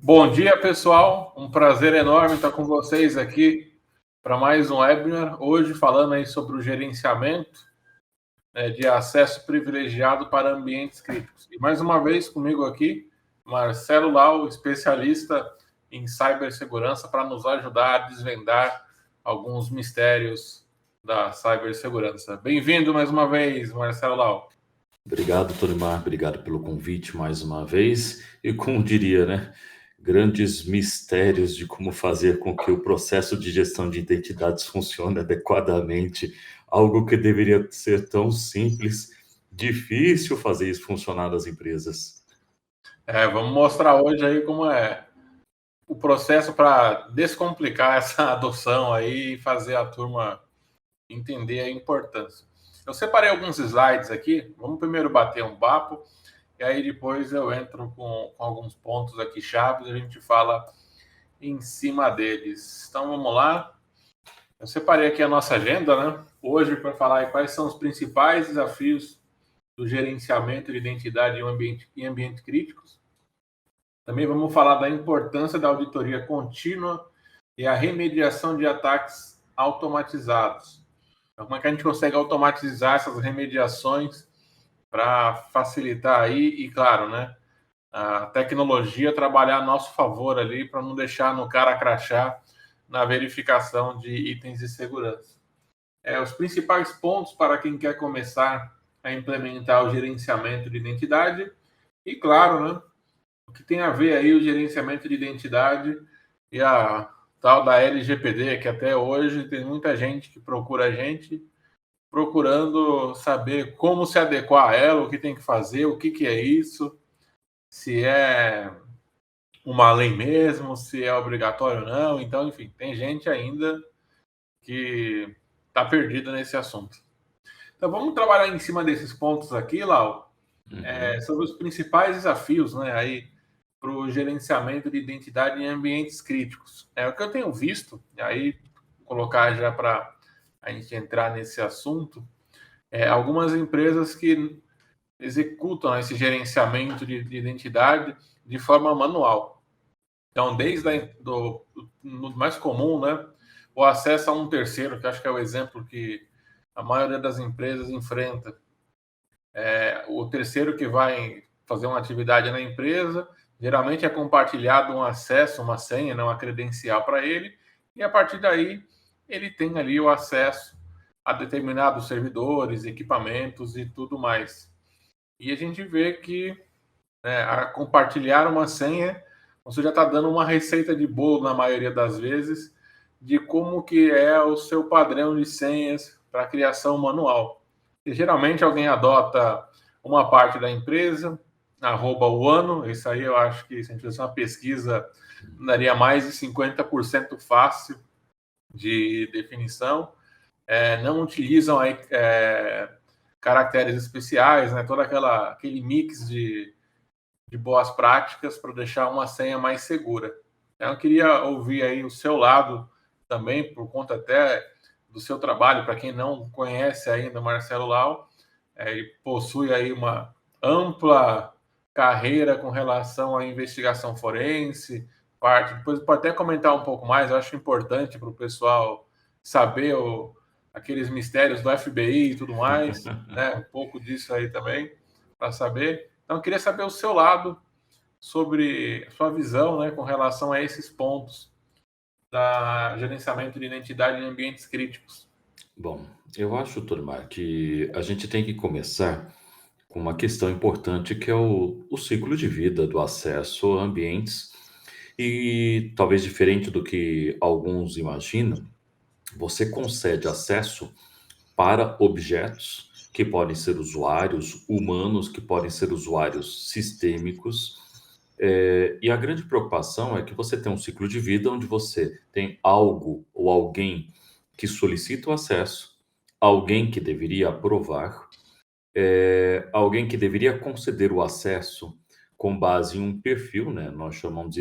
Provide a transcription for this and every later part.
Bom dia, pessoal. Um prazer enorme estar com vocês aqui para mais um webinar. Hoje falando aí sobre o gerenciamento de acesso privilegiado para ambientes críticos. E mais uma vez comigo aqui, Marcelo Lau, especialista em cibersegurança, para nos ajudar a desvendar alguns mistérios da cibersegurança. Bem-vindo mais uma vez, Marcelo Lau. Obrigado, Tolimar. Obrigado pelo convite mais uma vez. E como diria, né? Grandes mistérios de como fazer com que o processo de gestão de identidades funcione adequadamente. Algo que deveria ser tão simples, difícil fazer isso funcionar nas empresas. Vamos mostrar hoje aí como é o processo para descomplicar essa adoção aí e fazer a turma entender a importância. Eu separei alguns slides aqui, vamos primeiro bater um papo, e aí depois eu entro com alguns pontos aqui chaves e a gente fala em cima deles. Então vamos lá. Eu separei aqui a nossa agenda, né? Hoje para falar aí quais são os principais desafios do gerenciamento de identidade em ambientes críticos. Também vamos falar da importância da auditoria contínua e a remediação de ataques automatizados. Então, como é que a gente consegue automatizar essas remediações para facilitar aí e, claro, né, a tecnologia trabalhar a nosso favor ali para não deixar no cara crachá na verificação de itens de segurança. Os principais pontos para quem quer começar a implementar o gerenciamento de identidade e, claro, né, o que tem a ver aí o gerenciamento de identidade e a tal da LGPD, que até hoje tem muita gente que procura a gente procurando saber como se adequar a ela, o que tem que fazer, o que é isso, se é uma lei mesmo, se é obrigatório ou não. Então, enfim, tem gente ainda que está perdida nesse assunto. Então, vamos trabalhar em cima desses pontos aqui, Lau, sobre os principais desafios, né, aí para o gerenciamento de identidade em ambientes críticos. O que eu tenho visto, e aí colocar já para a gente entrar nesse assunto, algumas empresas que executam esse gerenciamento de identidade de forma manual. Então, desde do mais comum, né, o acesso a um terceiro, que acho que é o exemplo que a maioria das empresas enfrenta. O terceiro que vai fazer uma atividade na empresa, geralmente é compartilhado um acesso, uma senha, né, uma credencial para ele, e a partir daí ele tem ali o acesso a determinados servidores, equipamentos e tudo mais. E a gente vê que a compartilhar uma senha, você já está dando uma receita de bolo na maioria das vezes de como que é o seu padrão de senhas para criação manual. E geralmente alguém adota uma parte da empresa, arroba o ano, isso aí eu acho que se a gente fizesse uma pesquisa, daria mais de 50% fácil de definição. Não utilizam aí, caracteres especiais, né? Todo aquele mix de boas práticas para deixar uma senha mais segura. Então, eu queria ouvir aí o seu lado também, por conta até do seu trabalho. Para quem não conhece ainda o Marcelo Lau, ele possui aí uma ampla carreira com relação à investigação forense, depois pode até comentar um pouco mais, eu acho importante para o pessoal saber aqueles mistérios do FBI e tudo mais, né? Um pouco disso aí também, para saber. Então, eu queria saber o seu lado sobre a sua visão, né, com relação a esses pontos da gerenciamento de identidade em ambientes críticos. Bom, eu acho, Tolimar, que a gente tem que começar com uma questão importante que é o ciclo de vida do acesso a ambientes e talvez diferente do que alguns imaginam, você concede acesso para objetos que podem ser usuários humanos, que podem ser usuários sistêmicos. E a grande preocupação é que você tem um ciclo de vida onde você tem algo ou alguém que solicita o acesso, alguém que deveria aprovar, alguém que deveria conceder o acesso com base em um perfil, né? Nós chamamos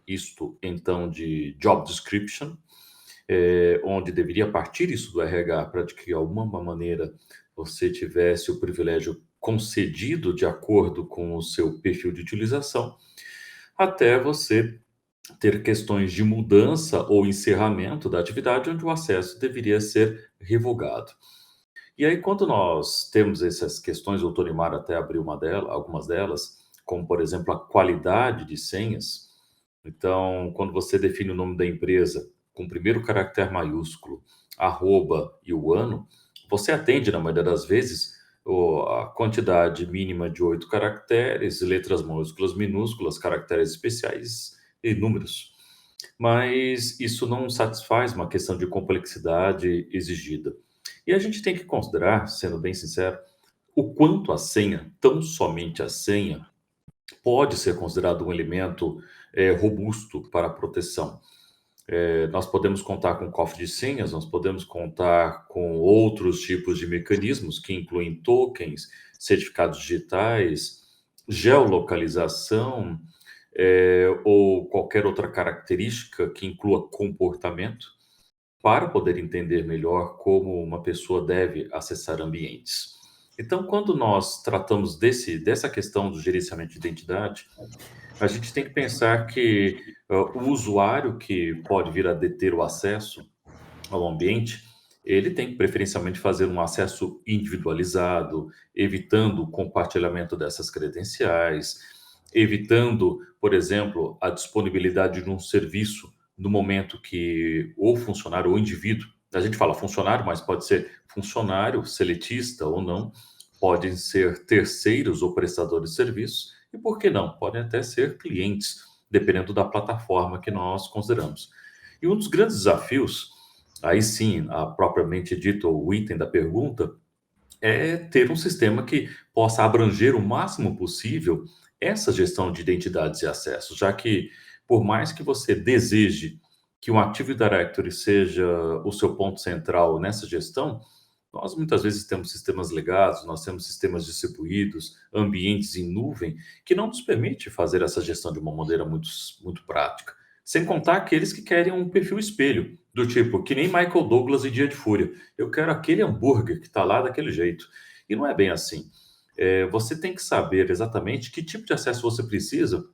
isto então de job description, onde deveria partir isso do RH para de que, de alguma maneira, você tivesse o privilégio concedido de acordo com o seu perfil de utilização, até você ter questões de mudança ou encerramento da atividade onde o acesso deveria ser revogado. E aí, quando nós temos essas questões, o Torimar até abriu algumas delas, como, por exemplo, a qualidade de senhas. Então, quando você define o nome da empresa com o primeiro caractere maiúsculo, arroba e o ano, você atende, na maioria das vezes, a quantidade mínima de 8 caracteres, letras maiúsculas, minúsculas, caracteres especiais e números. Mas isso não satisfaz uma questão de complexidade exigida. E a gente tem que considerar, sendo bem sincero, o quanto a senha, tão somente a senha, pode ser considerado um elemento robusto para a proteção. Nós podemos contar com cofre de senhas, nós podemos contar com outros tipos de mecanismos que incluem tokens, certificados digitais, geolocalização, ou qualquer outra característica que inclua comportamento, para poder entender melhor como uma pessoa deve acessar ambientes. Então, quando nós tratamos dessa questão do gerenciamento de identidade, a gente tem que pensar que o usuário que pode vir a deter o acesso ao ambiente, ele tem que preferencialmente fazer um acesso individualizado, evitando o compartilhamento dessas credenciais, evitando, por exemplo, a disponibilidade de um serviço no momento que o funcionário ou indivíduo, a gente fala funcionário, mas pode ser funcionário, seletista ou não, podem ser terceiros ou prestadores de serviços, e por que não? Podem até ser clientes, dependendo da plataforma que nós consideramos. E um dos grandes desafios, aí sim, propriamente dito, o item da pergunta, é ter um sistema que possa abranger o máximo possível essa gestão de identidades e acessos, já que, por mais que você deseje que um Active Directory seja o seu ponto central nessa gestão, nós muitas vezes temos sistemas legados, nós temos sistemas distribuídos, ambientes em nuvem, que não nos permite fazer essa gestão de uma maneira muito prática. Sem contar aqueles que querem um perfil espelho, do tipo, que nem Michael Douglas em Dia de Fúria. Eu quero aquele hambúrguer que está lá daquele jeito. E não é bem assim. Você tem que saber exatamente que tipo de acesso você precisa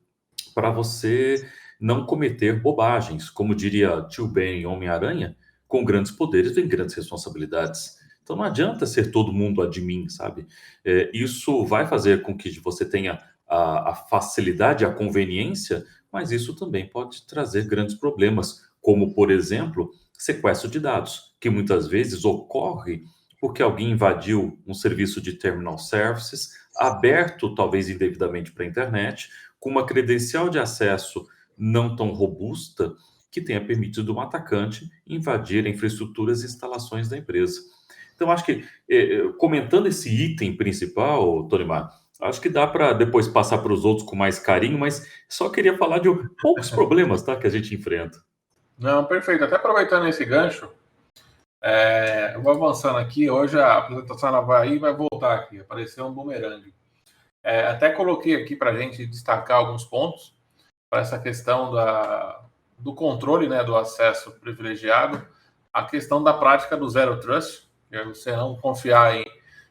para você não cometer bobagens. Como diria Tio Ben em Homem-Aranha, com grandes poderes vem grandes responsabilidades. Então não adianta ser todo mundo admin, sabe? Isso vai fazer com que você tenha a facilidade, a conveniência, mas isso também pode trazer grandes problemas, como, por exemplo, sequestro de dados, que muitas vezes ocorre porque alguém invadiu um serviço de terminal services, aberto talvez indevidamente para a internet, com uma credencial de acesso não tão robusta, que tenha permitido um atacante invadir infraestruturas e instalações da empresa. Então, acho que, comentando esse item principal, Tonimar, acho que dá para depois passar para os outros com mais carinho, mas só queria falar de poucos problemas, tá, que a gente enfrenta. Não, perfeito. Até aproveitando esse gancho, eu vou avançando aqui. Hoje a apresentação ela vai aí e vai voltar aqui. Apareceu um bumerangue. Até coloquei aqui para a gente destacar alguns pontos para essa questão do controle, né, do acesso privilegiado, a questão da prática do Zero Trust, que é você não confiar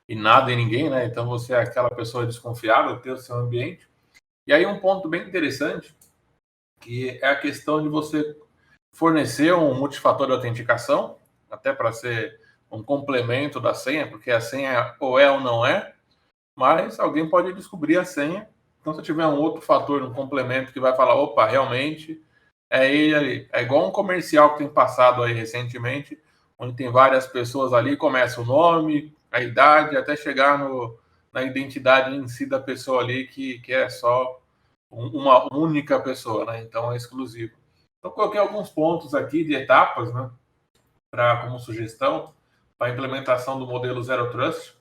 em nada e ninguém, né? Então você é aquela pessoa desconfiável, ter o seu ambiente. E aí um ponto bem interessante, que é a questão de você fornecer um multifator de autenticação, até para ser um complemento da senha, porque a senha ou é ou não é, mas alguém pode descobrir a senha. Então, se tiver um outro fator, um complemento que vai falar, opa, realmente é ele ali. É igual um comercial que tem passado aí recentemente, onde tem várias pessoas ali, começa o nome, a idade, até chegar na identidade em si da pessoa ali, que é só uma única pessoa, né? Então é exclusivo. Então, coloquei alguns pontos aqui de etapas, né, como sugestão para a implementação do modelo Zero Trust.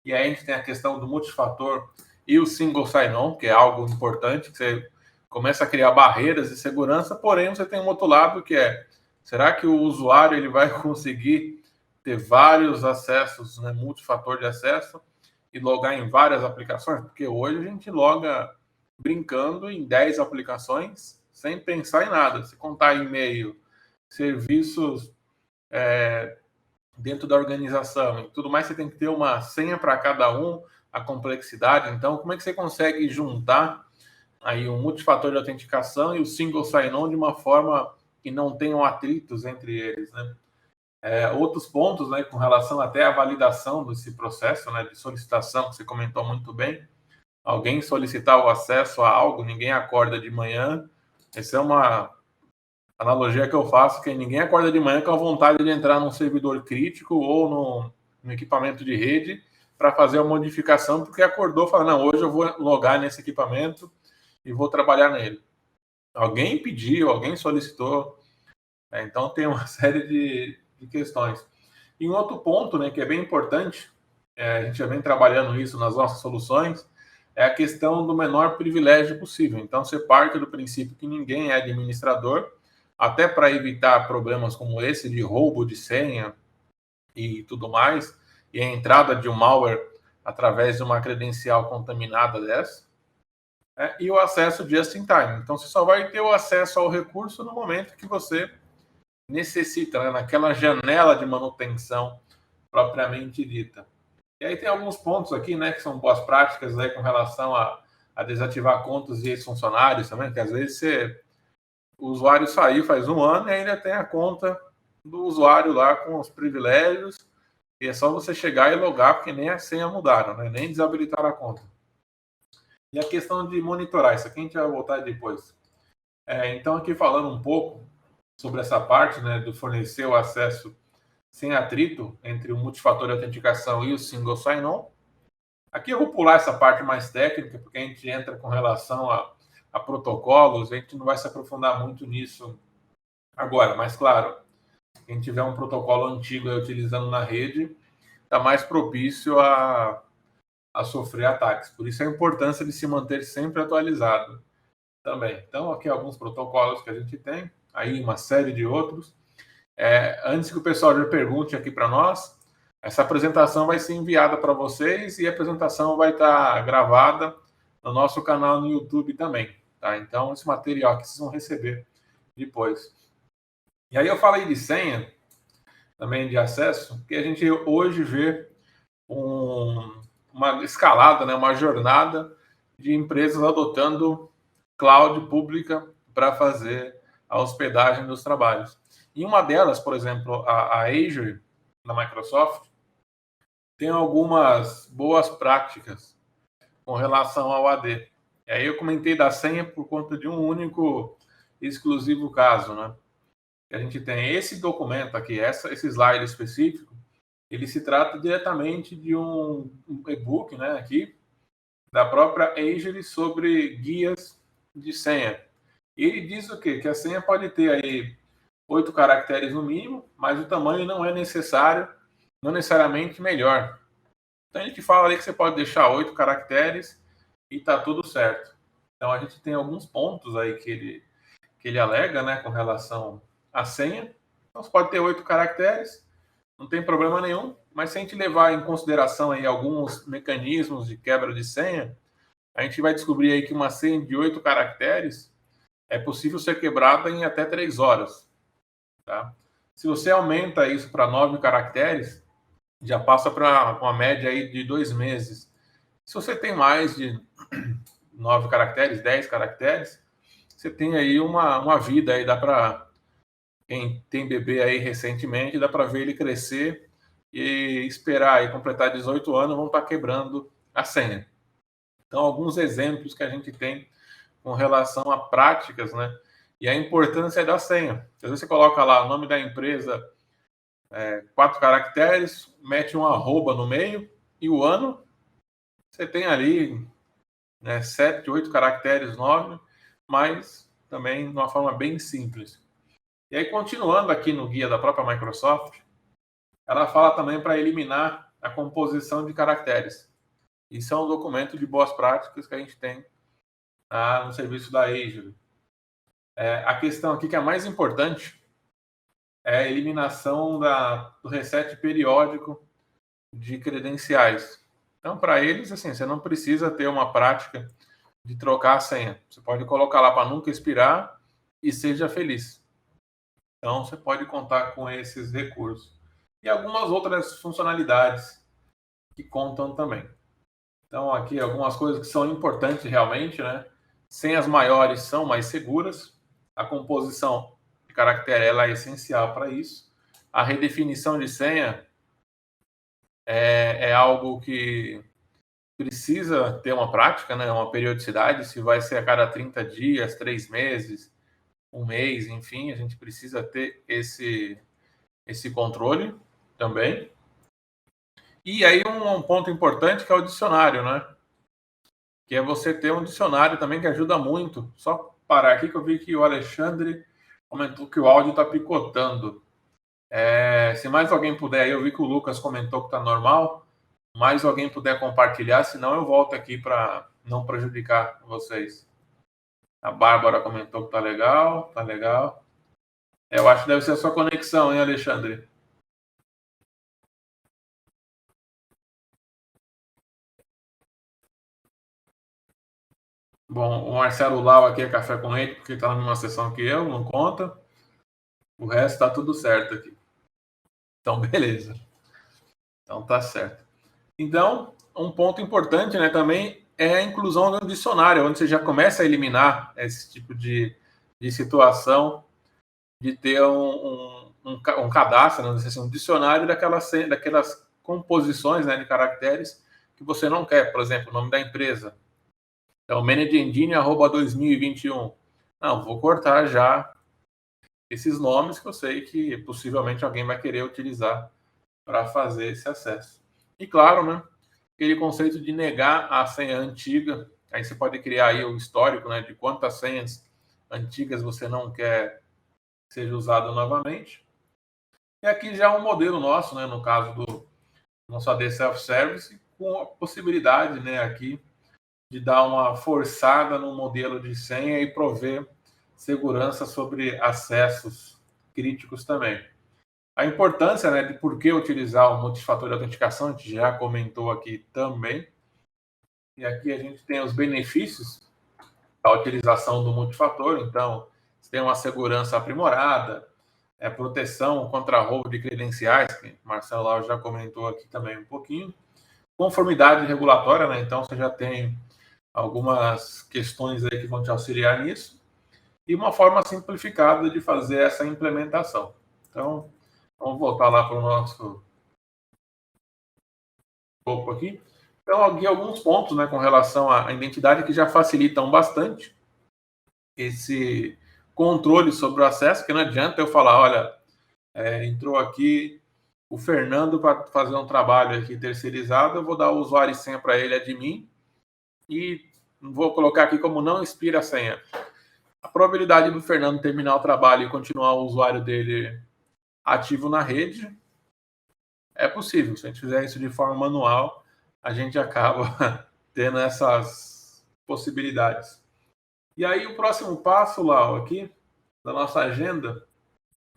E aí a gente tem a questão do multifator e o single sign-on, que é algo importante, que você começa a criar barreiras de segurança, porém você tem um outro lado que é, será que o usuário ele vai conseguir ter vários acessos, né, multifator de acesso, e logar em várias aplicações? Porque hoje a gente loga brincando em 10 aplicações sem pensar em nada. Se contar e-mail, serviços dentro da organização e tudo mais, você tem que ter uma senha para cada um, a complexidade. Então, como é que você consegue juntar aí o multifator de autenticação e o single sign-on de uma forma que não tenham atritos entre eles, né? Outros pontos, né, com relação até à validação desse processo, né, de solicitação, que você comentou muito bem. Alguém solicitar o acesso a algo, ninguém acorda de manhã. Essa é uma analogia que eu faço, que ninguém acorda de manhã com a vontade de entrar num servidor crítico ou no equipamento de rede para fazer a modificação, porque acordou e fala, não, hoje eu vou logar nesse equipamento e vou trabalhar nele. Alguém pediu, alguém solicitou. Então tem uma série de questões. E um outro ponto, né, que é bem importante, a gente já vem trabalhando isso nas nossas soluções, é a questão do menor privilégio possível. Então, você parte do princípio que ninguém é administrador, até para evitar problemas como esse de roubo de senha e tudo mais, e a entrada de um malware através de uma credencial contaminada dessa, e o acesso just in time. Então, você só vai ter o acesso ao recurso no momento que você necessita, né, naquela janela de manutenção propriamente dita. E aí tem alguns pontos aqui, né, que são boas práticas aí com relação a desativar contas de ex-funcionários também, que às vezes o usuário saiu faz um ano e ainda tem a conta do usuário lá com os privilégios, e é só você chegar e logar, porque nem a senha mudaram, né, nem desabilitaram a conta. E a questão de monitorar, isso aqui a gente vai voltar depois. Então, aqui falando um pouco sobre essa parte, né, do fornecer o acesso sem atrito entre o multifator de autenticação e o single sign-on. Aqui eu vou pular essa parte mais técnica, porque a gente entra com relação a protocolos, a gente não vai se aprofundar muito nisso agora, mas claro, quem tiver um protocolo antigo utilizando na rede, está mais propício a sofrer ataques. Por isso a importância de se manter sempre atualizado também. Então, aqui alguns protocolos que a gente tem, aí uma série de outros. Antes que o pessoal já pergunte aqui para nós, essa apresentação vai ser enviada para vocês e a apresentação vai estar gravada no nosso canal no YouTube também, tá? Então, esse material que vocês vão receber depois. E aí eu falei de senha, também de acesso, que a gente hoje vê uma escalada, né, uma jornada de empresas adotando cloud pública para fazer a hospedagem dos trabalhos. E uma delas, por exemplo, a Azure, da Microsoft, tem algumas boas práticas com relação ao AD. E aí eu comentei da senha por conta de um único exclusivo caso, né? A gente tem esse documento aqui, esse slide específico, ele se trata diretamente de um e-book, né, aqui, da própria Azure sobre guias de senha. E ele diz o quê? Que a senha pode ter aí 8 caracteres no mínimo, mas o tamanho não é necessário, não necessariamente melhor. Então a gente fala ali que você pode deixar 8 caracteres e tá tudo certo. Então a gente tem alguns pontos aí que ele alega, né, com relação à senha. Então você pode ter 8 caracteres, não tem problema nenhum, mas se a gente levar em consideração aí alguns mecanismos de quebra de senha, a gente vai descobrir aí que uma senha de 8 caracteres é possível ser quebrada em até 3 horas. Tá? Se você aumenta isso para 9 caracteres, já passa para uma média aí de 2 meses. Se você tem mais de 9 caracteres, 10 caracteres, você tem aí uma vida aí, dá para quem tem bebê aí recentemente, dá para ver ele crescer e esperar aí completar 18 anos, vão estar quebrando a senha. Então, alguns exemplos que a gente tem com relação a práticas, né? E a importância da senha. Às vezes você coloca lá o nome da empresa, 4 caracteres, mete um arroba no meio e o ano, você tem ali, né, 7, 8 caracteres, 9, mas também de uma forma bem simples. E aí, continuando aqui no guia da própria Microsoft, ela fala também para eliminar a composição de caracteres. Isso é um documento de boas práticas que a gente tem no serviço da Azure. A questão aqui que é a mais importante é a eliminação do reset periódico de credenciais. Então, para eles, assim, você não precisa ter uma prática de trocar a senha. Você pode colocar lá para nunca expirar e seja feliz. Então, você pode contar com esses recursos. E algumas outras funcionalidades que contam também. Então, aqui algumas coisas que são importantes realmente, né? Senhas maiores são mais seguras. A composição de caractere ela é essencial para isso. A redefinição de senha é algo que precisa ter uma prática, né? Uma periodicidade. Se vai ser a cada 30 dias, 3 meses, um mês, enfim, a gente precisa ter esse controle também. E aí um ponto importante que é o dicionário, né? Que é você ter um dicionário também que ajuda muito. Só parar aqui que eu vi que o Alexandre comentou que o áudio está picotando. Se mais alguém puder, eu vi que o Lucas comentou que está normal. Mais alguém puder compartilhar, senão eu volto aqui para não prejudicar vocês. A Bárbara comentou que tá legal, tá legal. Eu acho que deve ser a sua conexão, hein, Alexandre? Bom, o Marcelo Lau aqui é café com leite, porque está na mesma sessão que eu, não conta. O resto está tudo certo aqui. Então, beleza. Então, tá certo. Então, um ponto importante, né, também é a inclusão do dicionário, onde você já começa a eliminar esse tipo de situação de ter um cadastro, não sei se um dicionário daquelas composições, né, de caracteres que você não quer. Por exemplo, o nome da empresa. Então, managengine@2021. Não, vou cortar já esses nomes que eu sei que possivelmente alguém vai querer utilizar para fazer esse acesso. E claro, né, aquele conceito de negar a senha antiga. Aí você pode criar aí o histórico, né, de quantas senhas antigas você não quer que seja usado novamente. E aqui já é um modelo nosso, né, no caso do nosso AD Self-Service, com a possibilidade, né, aqui de dar uma forçada no modelo de senha e prover segurança sobre acessos críticos também. A importância, né, de por que utilizar o multifator de autenticação, a gente já comentou aqui também. E aqui a gente tem os benefícios da utilização do multifator. Então, você tem uma segurança aprimorada, proteção contra roubo de credenciais, que o Marcelo Lau já comentou aqui também um pouquinho. Conformidade regulatória, né? Então, você já tem algumas questões aí que vão te auxiliar nisso. E uma forma simplificada de fazer essa implementação. Então, vamos voltar lá para o nosso topo aqui. Então, aqui alguns pontos, né, com relação à identidade que já facilitam bastante esse controle sobre o acesso, que não adianta eu falar, olha, entrou aqui o Fernando para fazer um trabalho aqui terceirizado, eu vou dar o usuário e senha para ele, admin, e vou colocar aqui como não expira a senha. A probabilidade do Fernando terminar o trabalho e continuar o usuário dele ativo na rede é possível. Se a gente fizer isso de forma manual, a gente acaba tendo essas possibilidades. E aí o próximo passo, Lau, aqui da nossa agenda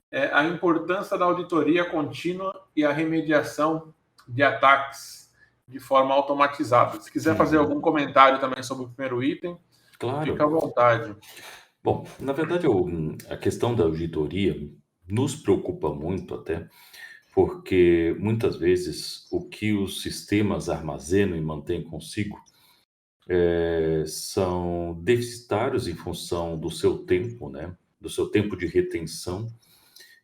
é a importância da auditoria contínua e a remediação de ataques de forma automatizada. Se quiser fazer algum comentário também sobre o primeiro item, Claro. fica à vontade. Bom, na verdade, a questão da auditoria nos preocupa muito até, porque muitas vezes o que os sistemas armazenam e mantêm consigo são deficitários em função do seu tempo, né? Do seu tempo de retenção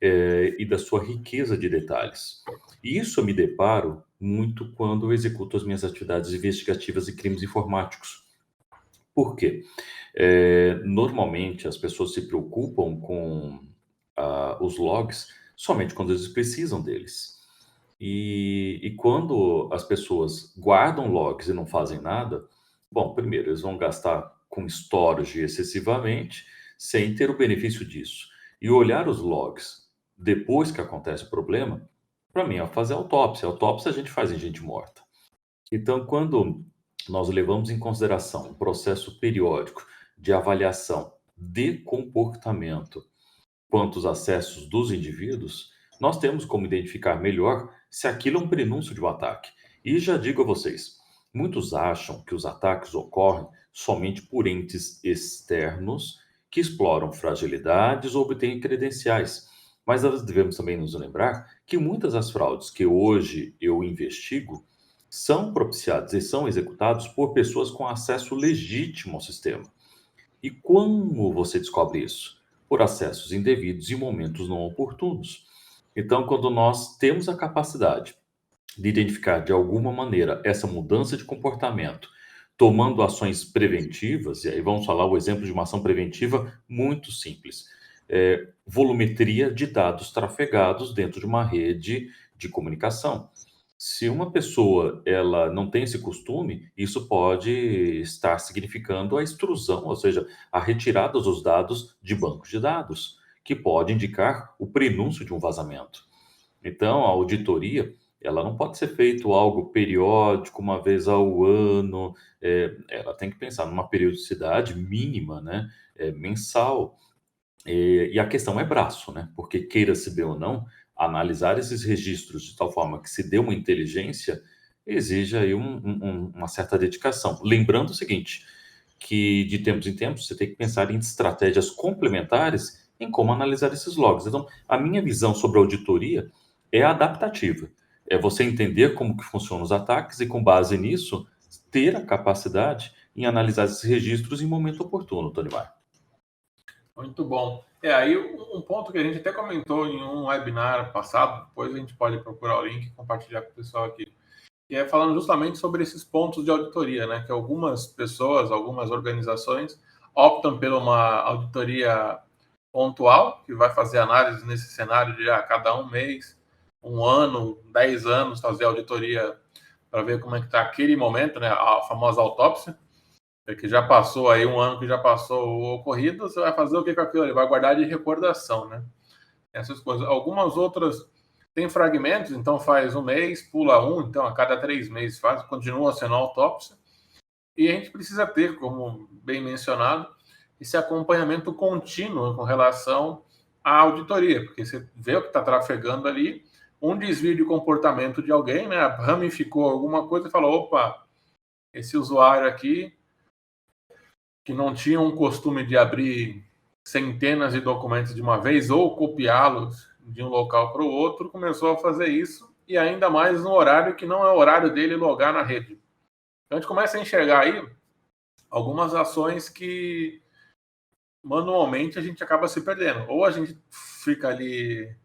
e da sua riqueza de detalhes. E isso eu me deparo muito quando eu executo as minhas atividades investigativas e crimes informáticos. Por quê? Normalmente as pessoas se preocupam com os logs somente quando eles precisam deles. E quando as pessoas guardam logs e não fazem nada, bom, primeiro, eles vão gastar com storage excessivamente, sem ter o benefício disso. E olhar os logs depois que acontece o problema, para mim é fazer autópsia. Autópsia a gente faz em gente morta. Então, quando nós levamos em consideração um processo periódico de avaliação de comportamento quanto aos acessos dos indivíduos, nós temos como identificar melhor se aquilo é um prenúncio de um ataque. E já digo a vocês, muitos acham que os ataques ocorrem somente por entes externos que exploram fragilidades ou obtêm credenciais. Mas nós devemos também nos lembrar que muitas das fraudes que hoje eu investigo são propiciadas e são executados por pessoas com acesso legítimo ao sistema. E como você descobre isso? Por acessos indevidos e momentos não oportunos. Então, quando nós temos a capacidade de identificar de alguma maneira essa mudança de comportamento, tomando ações preventivas, e aí vamos falar o exemplo de uma ação preventiva muito simples. Volumetria de dados trafegados dentro de uma rede de comunicação. Se uma pessoa ela não tem esse costume, isso pode estar significando a extrusão, ou seja, a retirada dos dados de bancos de dados, que pode indicar o prenúncio de um vazamento. Então, a auditoria, ela não pode ser feito algo periódico, uma vez ao ano, ela tem que pensar numa periodicidade mínima, né, mensal. E a questão é braço, né, porque queira-se bem ou não, analisar esses registros de tal forma que se dê uma inteligência, exige aí uma certa dedicação. Lembrando o seguinte, que de tempos em tempos você tem que pensar em estratégias complementares em como analisar esses logs. Então, a minha visão sobre a auditoria é adaptativa. É você entender como que funcionam os ataques e, com base nisso, ter a capacidade em analisar esses registros em momento oportuno, Tonimar. Muito bom. Aí um ponto que a gente até comentou em um webinar passado, depois a gente pode procurar o link e compartilhar com o pessoal aqui, que é falando justamente sobre esses pontos de auditoria, né? Que algumas pessoas, algumas organizações optam por uma auditoria pontual, que vai fazer análise nesse cenário de cada um mês, um ano, 10 anos, fazer auditoria para ver como é que está aquele momento, né? A famosa autópsia, que já passou aí um ano que já passou o ocorrido, você vai fazer o que com aquilo? Ele vai guardar de recordação, né? Essas coisas. Algumas outras têm fragmentos, então faz um mês, pula um, então a cada 3 meses faz, continua sendo autópsia. E a gente precisa ter, como bem mencionado, esse acompanhamento contínuo com relação à auditoria, porque você vê o que está trafegando ali, um desvio de comportamento de alguém, né? Ramificou alguma coisa e falou: opa, esse usuário aqui que não tinha um costume de abrir centenas de documentos de uma vez ou copiá-los de um local para o outro, começou a fazer isso, e ainda mais no horário que não é o horário dele logar na rede. Então a gente começa a enxergar aí algumas ações que manualmente a gente acaba se perdendo. Ou a gente fica ali,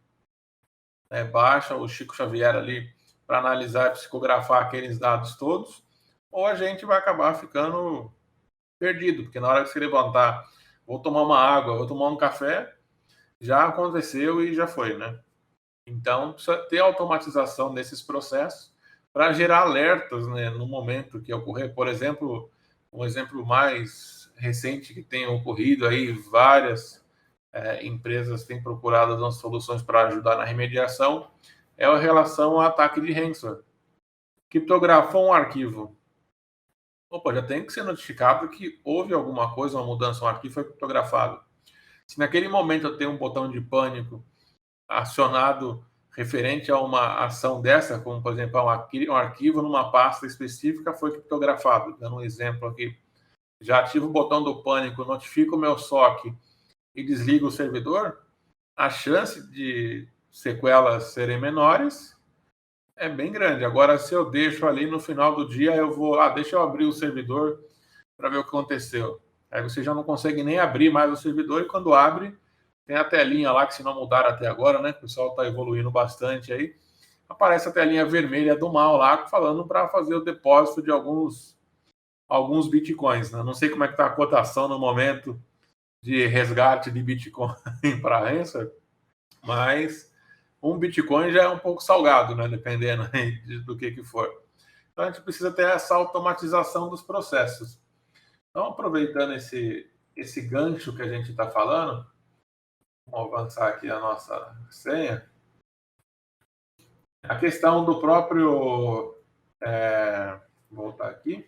baixa o Chico Xavier ali para analisar e psicografar aqueles dados todos, ou a gente vai acabar ficando perdido, porque na hora que você levantar, vou tomar uma água, vou tomar um café, já aconteceu e já foi, né? Então, precisa ter automatização desses processos para gerar alertas, né, no momento que ocorrer. Por exemplo, um exemplo mais recente que tem ocorrido aí, várias empresas têm procurado as soluções para ajudar na remediação, é a relação ao ataque de ransomware. Criptografou um arquivo. Opa, já tem que ser notificado que houve alguma coisa, uma mudança, um arquivo foi criptografado. Se naquele momento eu tenho um botão de pânico acionado referente a uma ação dessa, como, por exemplo, um arquivo numa pasta específica foi criptografado, dando um exemplo aqui, já ativo o botão do pânico, notifico o meu SOC e desligo o servidor, a chance de sequelas serem menores é bem grande. Agora, se eu deixo ali no final do dia, eu vou, deixa eu abrir o servidor para ver o que aconteceu. Aí você já não consegue nem abrir mais o servidor e quando abre, tem a telinha lá que se não mudaram até agora, né? O pessoal está evoluindo bastante aí. Aparece a telinha vermelha do mal lá, falando para fazer o depósito de alguns bitcoins. Né? Não sei como é que está a cotação no momento de resgate de bitcoin para ransomware, mas um bitcoin já é um pouco salgado, né? Dependendo do que for. Então a gente precisa ter essa automatização dos processos. Então, aproveitando esse gancho que a gente está falando, vamos avançar aqui a nossa senha. A questão do próprio, voltar aqui,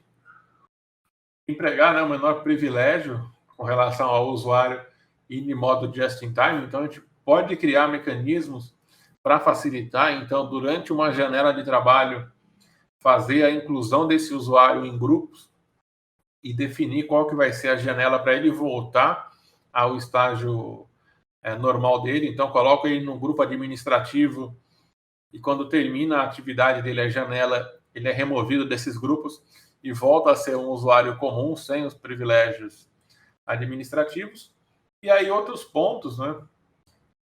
empregar, né, o menor privilégio com relação ao usuário e de modo just-in-time. Então, a gente pode criar mecanismos para facilitar. Então, durante uma janela de trabalho, fazer a inclusão desse usuário em grupos e definir qual que vai ser a janela para ele voltar ao estágio normal dele, então coloco ele no grupo administrativo e quando termina a atividade dele, a janela, ele é removido desses grupos e volta a ser um usuário comum, sem os privilégios administrativos. E aí outros pontos, né,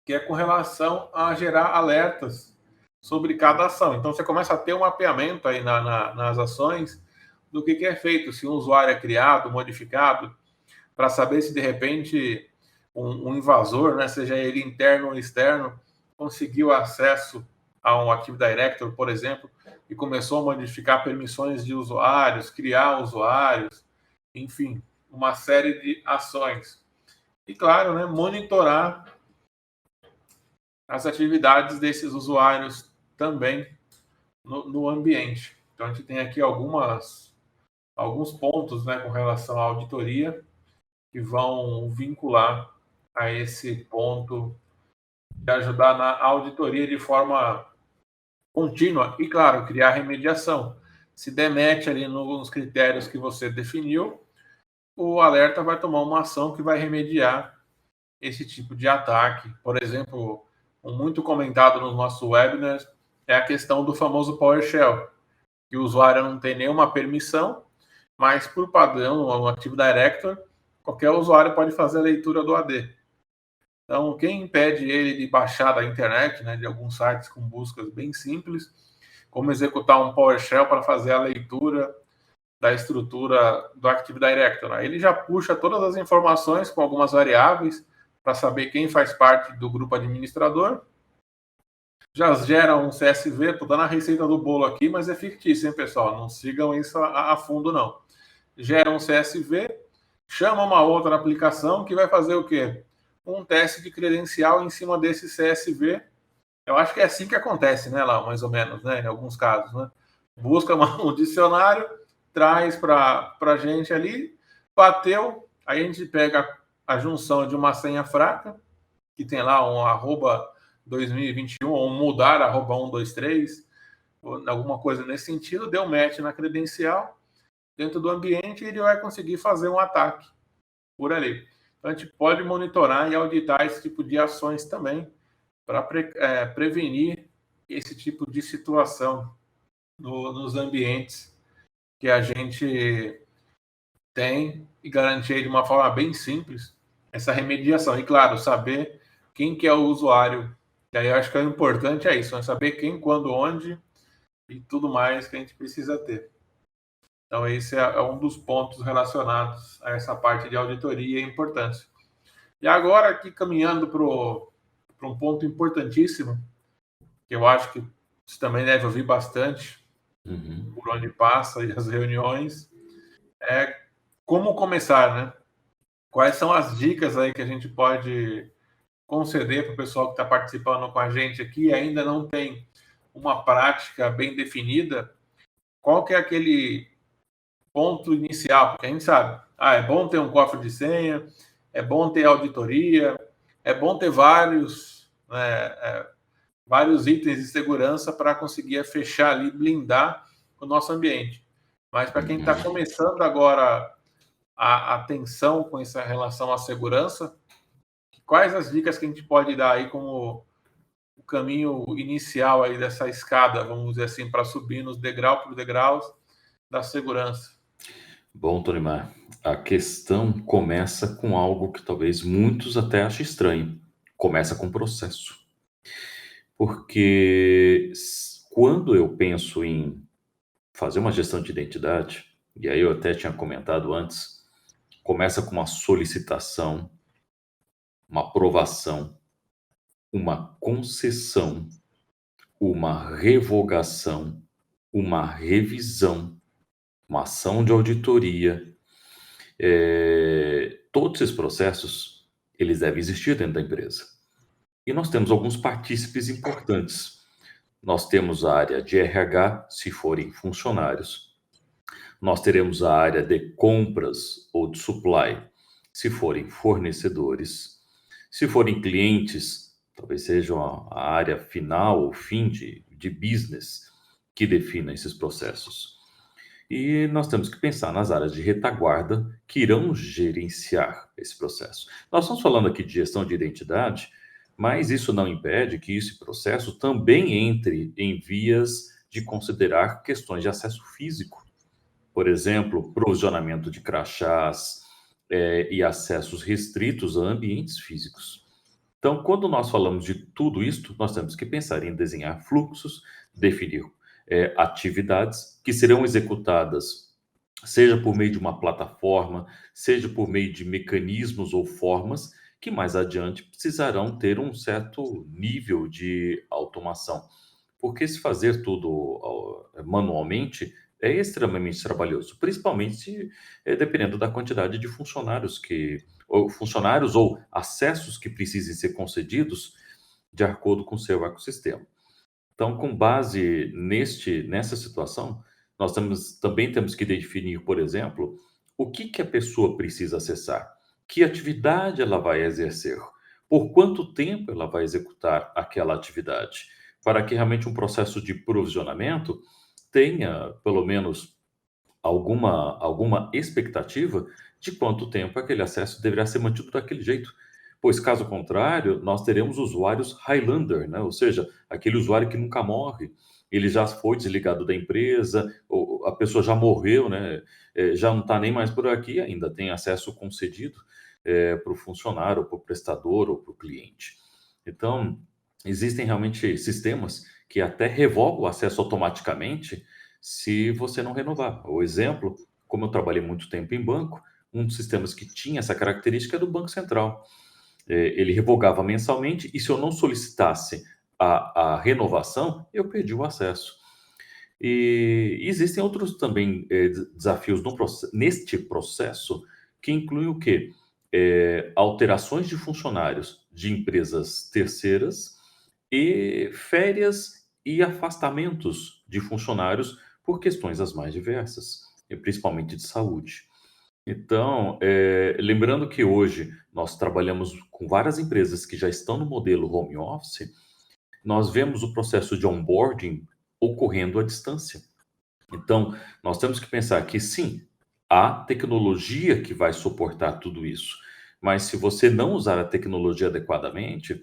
que é com relação a gerar alertas sobre cada ação. Então você começa a ter um mapeamento aí nas ações do que é feito, se um usuário é criado, modificado, para saber se de repente um invasor, né, seja ele interno ou externo, conseguiu acesso a um Active Directory, por exemplo, e começou a modificar permissões de usuários, criar usuários, enfim, uma série de ações. E claro, né, monitorar as atividades desses usuários também no ambiente. Então a gente tem aqui alguns pontos, né, com relação à auditoria que vão vincular a esse ponto de ajudar na auditoria de forma contínua e, claro, criar remediação. Se demete ali nos critérios que você definiu, o alerta vai tomar uma ação que vai remediar esse tipo de ataque. Por exemplo, um muito comentado nos nossos webinars é a questão do famoso PowerShell, que o usuário não tem nenhuma permissão, mas por padrão, no Active Directory, qualquer usuário pode fazer a leitura do AD. Então, quem impede ele de baixar da internet, né, de alguns sites com buscas bem simples, como executar um PowerShell para fazer a leitura da estrutura do Active Directory. Aí ele já puxa todas as informações com algumas variáveis para saber quem faz parte do grupo administrador. Já gera um CSV, estou dando a receita do bolo aqui, mas é fictício, hein, pessoal? Não sigam isso a fundo, não. Gera um CSV, chama uma outra aplicação que vai fazer o quê? Um teste de credencial em cima desse CSV. Eu acho que é assim que acontece, né, lá, mais ou menos, né, em alguns casos, né? Busca um dicionário, traz para a gente ali, bateu, aí a gente pega a junção de uma senha fraca, que tem lá um arroba 2021, ou um mudar arroba 123, ou alguma coisa nesse sentido, deu match na credencial, dentro do ambiente, ele vai conseguir fazer um ataque por ali. Então, a gente pode monitorar e auditar esse tipo de ações também, para prevenir esse tipo de situação nos ambientes que a gente tem e garantir de uma forma bem simples essa remediação. E, claro, saber quem que é o usuário. E aí eu acho que o importante é isso, é saber quem, quando, onde e tudo mais que a gente precisa ter. Então, esse é um dos pontos relacionados a essa parte de auditoria e importância. E agora, aqui caminhando para um ponto importantíssimo, que eu acho que você também deve ouvir bastante, por onde passa e as reuniões, é como começar, né? Quais são as dicas aí que a gente pode conceder para o pessoal que está participando com a gente aqui e ainda não tem uma prática bem definida? Qual que é aquele ponto inicial? Porque a gente sabe, é bom ter um cofre de senha, é bom ter auditoria, é bom ter vários itens de segurança para conseguir fechar ali, blindar o nosso ambiente. Mas para quem está começando agora a atenção com essa relação à segurança, quais as dicas que a gente pode dar aí como o caminho inicial aí dessa escada, vamos dizer assim, para subir nos degrau por degraus da segurança? Bom, Torimar, a questão começa com algo que talvez muitos até achem estranho. Começa com processo. Porque quando eu penso em fazer uma gestão de identidade, e aí eu até tinha comentado antes, começa com uma solicitação, uma aprovação, uma concessão, uma revogação, uma revisão, uma ação de auditoria. Todos esses processos, eles devem existir dentro da empresa. E nós temos alguns partícipes importantes. Nós temos a área de RH, se forem funcionários. Nós teremos a área de compras ou de supply, se forem fornecedores. Se forem clientes, talvez seja a área final ou fim de business que defina esses processos. E nós temos que pensar nas áreas de retaguarda que irão gerenciar esse processo. Nós estamos falando aqui de gestão de identidade, mas isso não impede que esse processo também entre em vias de considerar questões de acesso físico. Por exemplo, provisionamento de crachás, e acessos restritos a ambientes físicos. Então, quando nós falamos de tudo isto, nós temos que pensar em desenhar fluxos, definir atividades que serão executadas, seja por meio de uma plataforma, seja por meio de mecanismos ou formas que mais adiante precisarão ter um certo nível de automação. Porque se fazer tudo manualmente é extremamente trabalhoso, principalmente dependendo da quantidade de funcionários ou acessos que precisem ser concedidos de acordo com o seu ecossistema. Então, com base nessa situação, também temos que definir, por exemplo, o que que a pessoa precisa acessar, que atividade ela vai exercer, por quanto tempo ela vai executar aquela atividade, para que realmente um processo de provisionamento tenha, pelo menos, alguma expectativa de quanto tempo aquele acesso deverá ser mantido daquele jeito. Pois, caso contrário, nós teremos usuários Highlander, né? Ou seja, aquele usuário que nunca morre. Ele já foi desligado da empresa, ou a pessoa já morreu, né? Já não está nem mais por aqui, ainda tem acesso concedido para o funcionário, para o prestador ou para o cliente. Então, existem realmente sistemas que até revogam o acesso automaticamente se você não renovar. O exemplo, como eu trabalhei muito tempo em banco, um dos sistemas que tinha essa característica é do Banco Central. Ele revogava mensalmente e se eu não solicitasse a renovação, eu perdi o acesso. E existem outros também desafios neste processo que incluem o quê? Alterações de funcionários de empresas terceiras e férias e afastamentos de funcionários por questões as mais diversas, e principalmente de saúde. Então, lembrando que hoje nós trabalhamos com várias empresas que já estão no modelo home office, nós vemos o processo de onboarding ocorrendo à distância. Então, nós temos que pensar que sim, há tecnologia que vai suportar tudo isso, mas se você não usar a tecnologia adequadamente,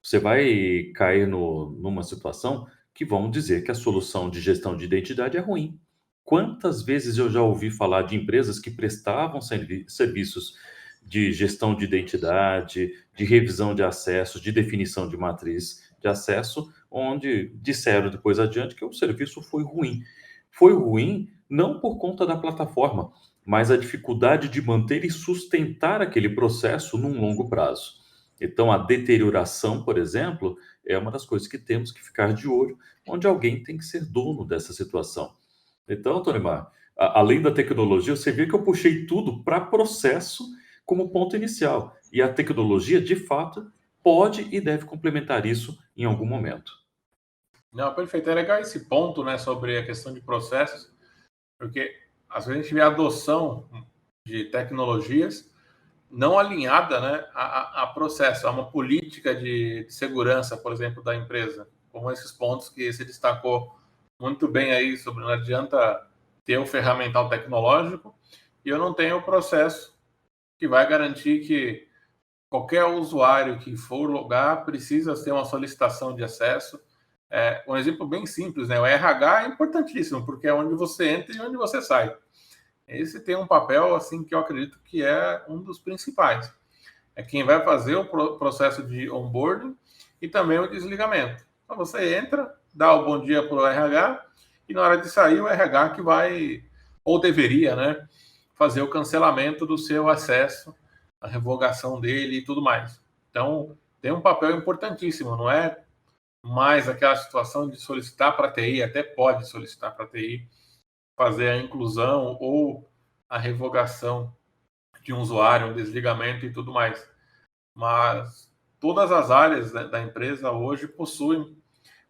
você vai cair numa situação que vão dizer que a solução de gestão de identidade é ruim. Quantas vezes eu já ouvi falar de empresas que prestavam serviços de gestão de identidade, de revisão de acesso, de definição de matriz de acesso, onde disseram depois adiante que o serviço foi ruim. Foi ruim não por conta da plataforma, mas a dificuldade de manter e sustentar aquele processo num longo prazo. Então, a deterioração, por exemplo, é uma das coisas que temos que ficar de olho, onde alguém tem que ser dono dessa situação. Então, Tonimar, além da tecnologia, você vê que eu puxei tudo para processo como ponto inicial. E a tecnologia, de fato, pode e deve complementar isso em algum momento. Não, perfeito. É legal esse ponto, né, sobre a questão de processos, porque às vezes a gente vê a adoção de tecnologias não alinhada, né, a processo, a uma política de segurança, por exemplo, da empresa, como esses pontos que se destacou muito bem aí sobre não adianta ter o ferramental tecnológico e eu não tenho o processo que vai garantir que qualquer usuário que for logar precisa ter uma solicitação de acesso. Um exemplo bem simples, né? O RH é importantíssimo, porque é onde você entra e onde você sai. Esse tem um papel assim que eu acredito que é um dos principais. É quem vai fazer o processo de onboarding e também o desligamento. Então você entra, dá o bom dia para o RH e na hora de sair o RH que vai, ou deveria, né, fazer o cancelamento do seu acesso, a revogação dele e tudo mais. Então tem um papel importantíssimo, não é mais aquela situação de solicitar para a TI, até pode solicitar para a TI, fazer a inclusão ou a revogação de um usuário, um desligamento e tudo mais. Mas todas as áreas da empresa hoje possuem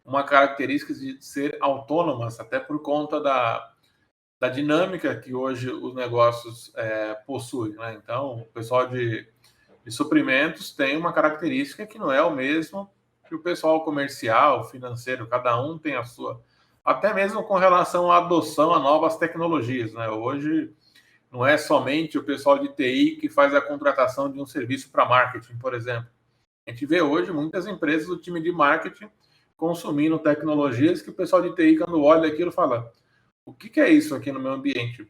uma característica de ser autônomas, até por conta da dinâmica que hoje os negócios possuem. Né? Então, o pessoal de suprimentos tem uma característica que não é o mesmo que o pessoal comercial, financeiro, cada um tem a sua até mesmo com relação à adoção a novas tecnologias, né? Hoje não é somente o pessoal de TI que faz a contratação de um serviço para marketing, por exemplo. A gente vê hoje muitas empresas do time de marketing consumindo tecnologias que o pessoal de TI, quando olha aquilo, fala: o que é isso aqui no meu ambiente?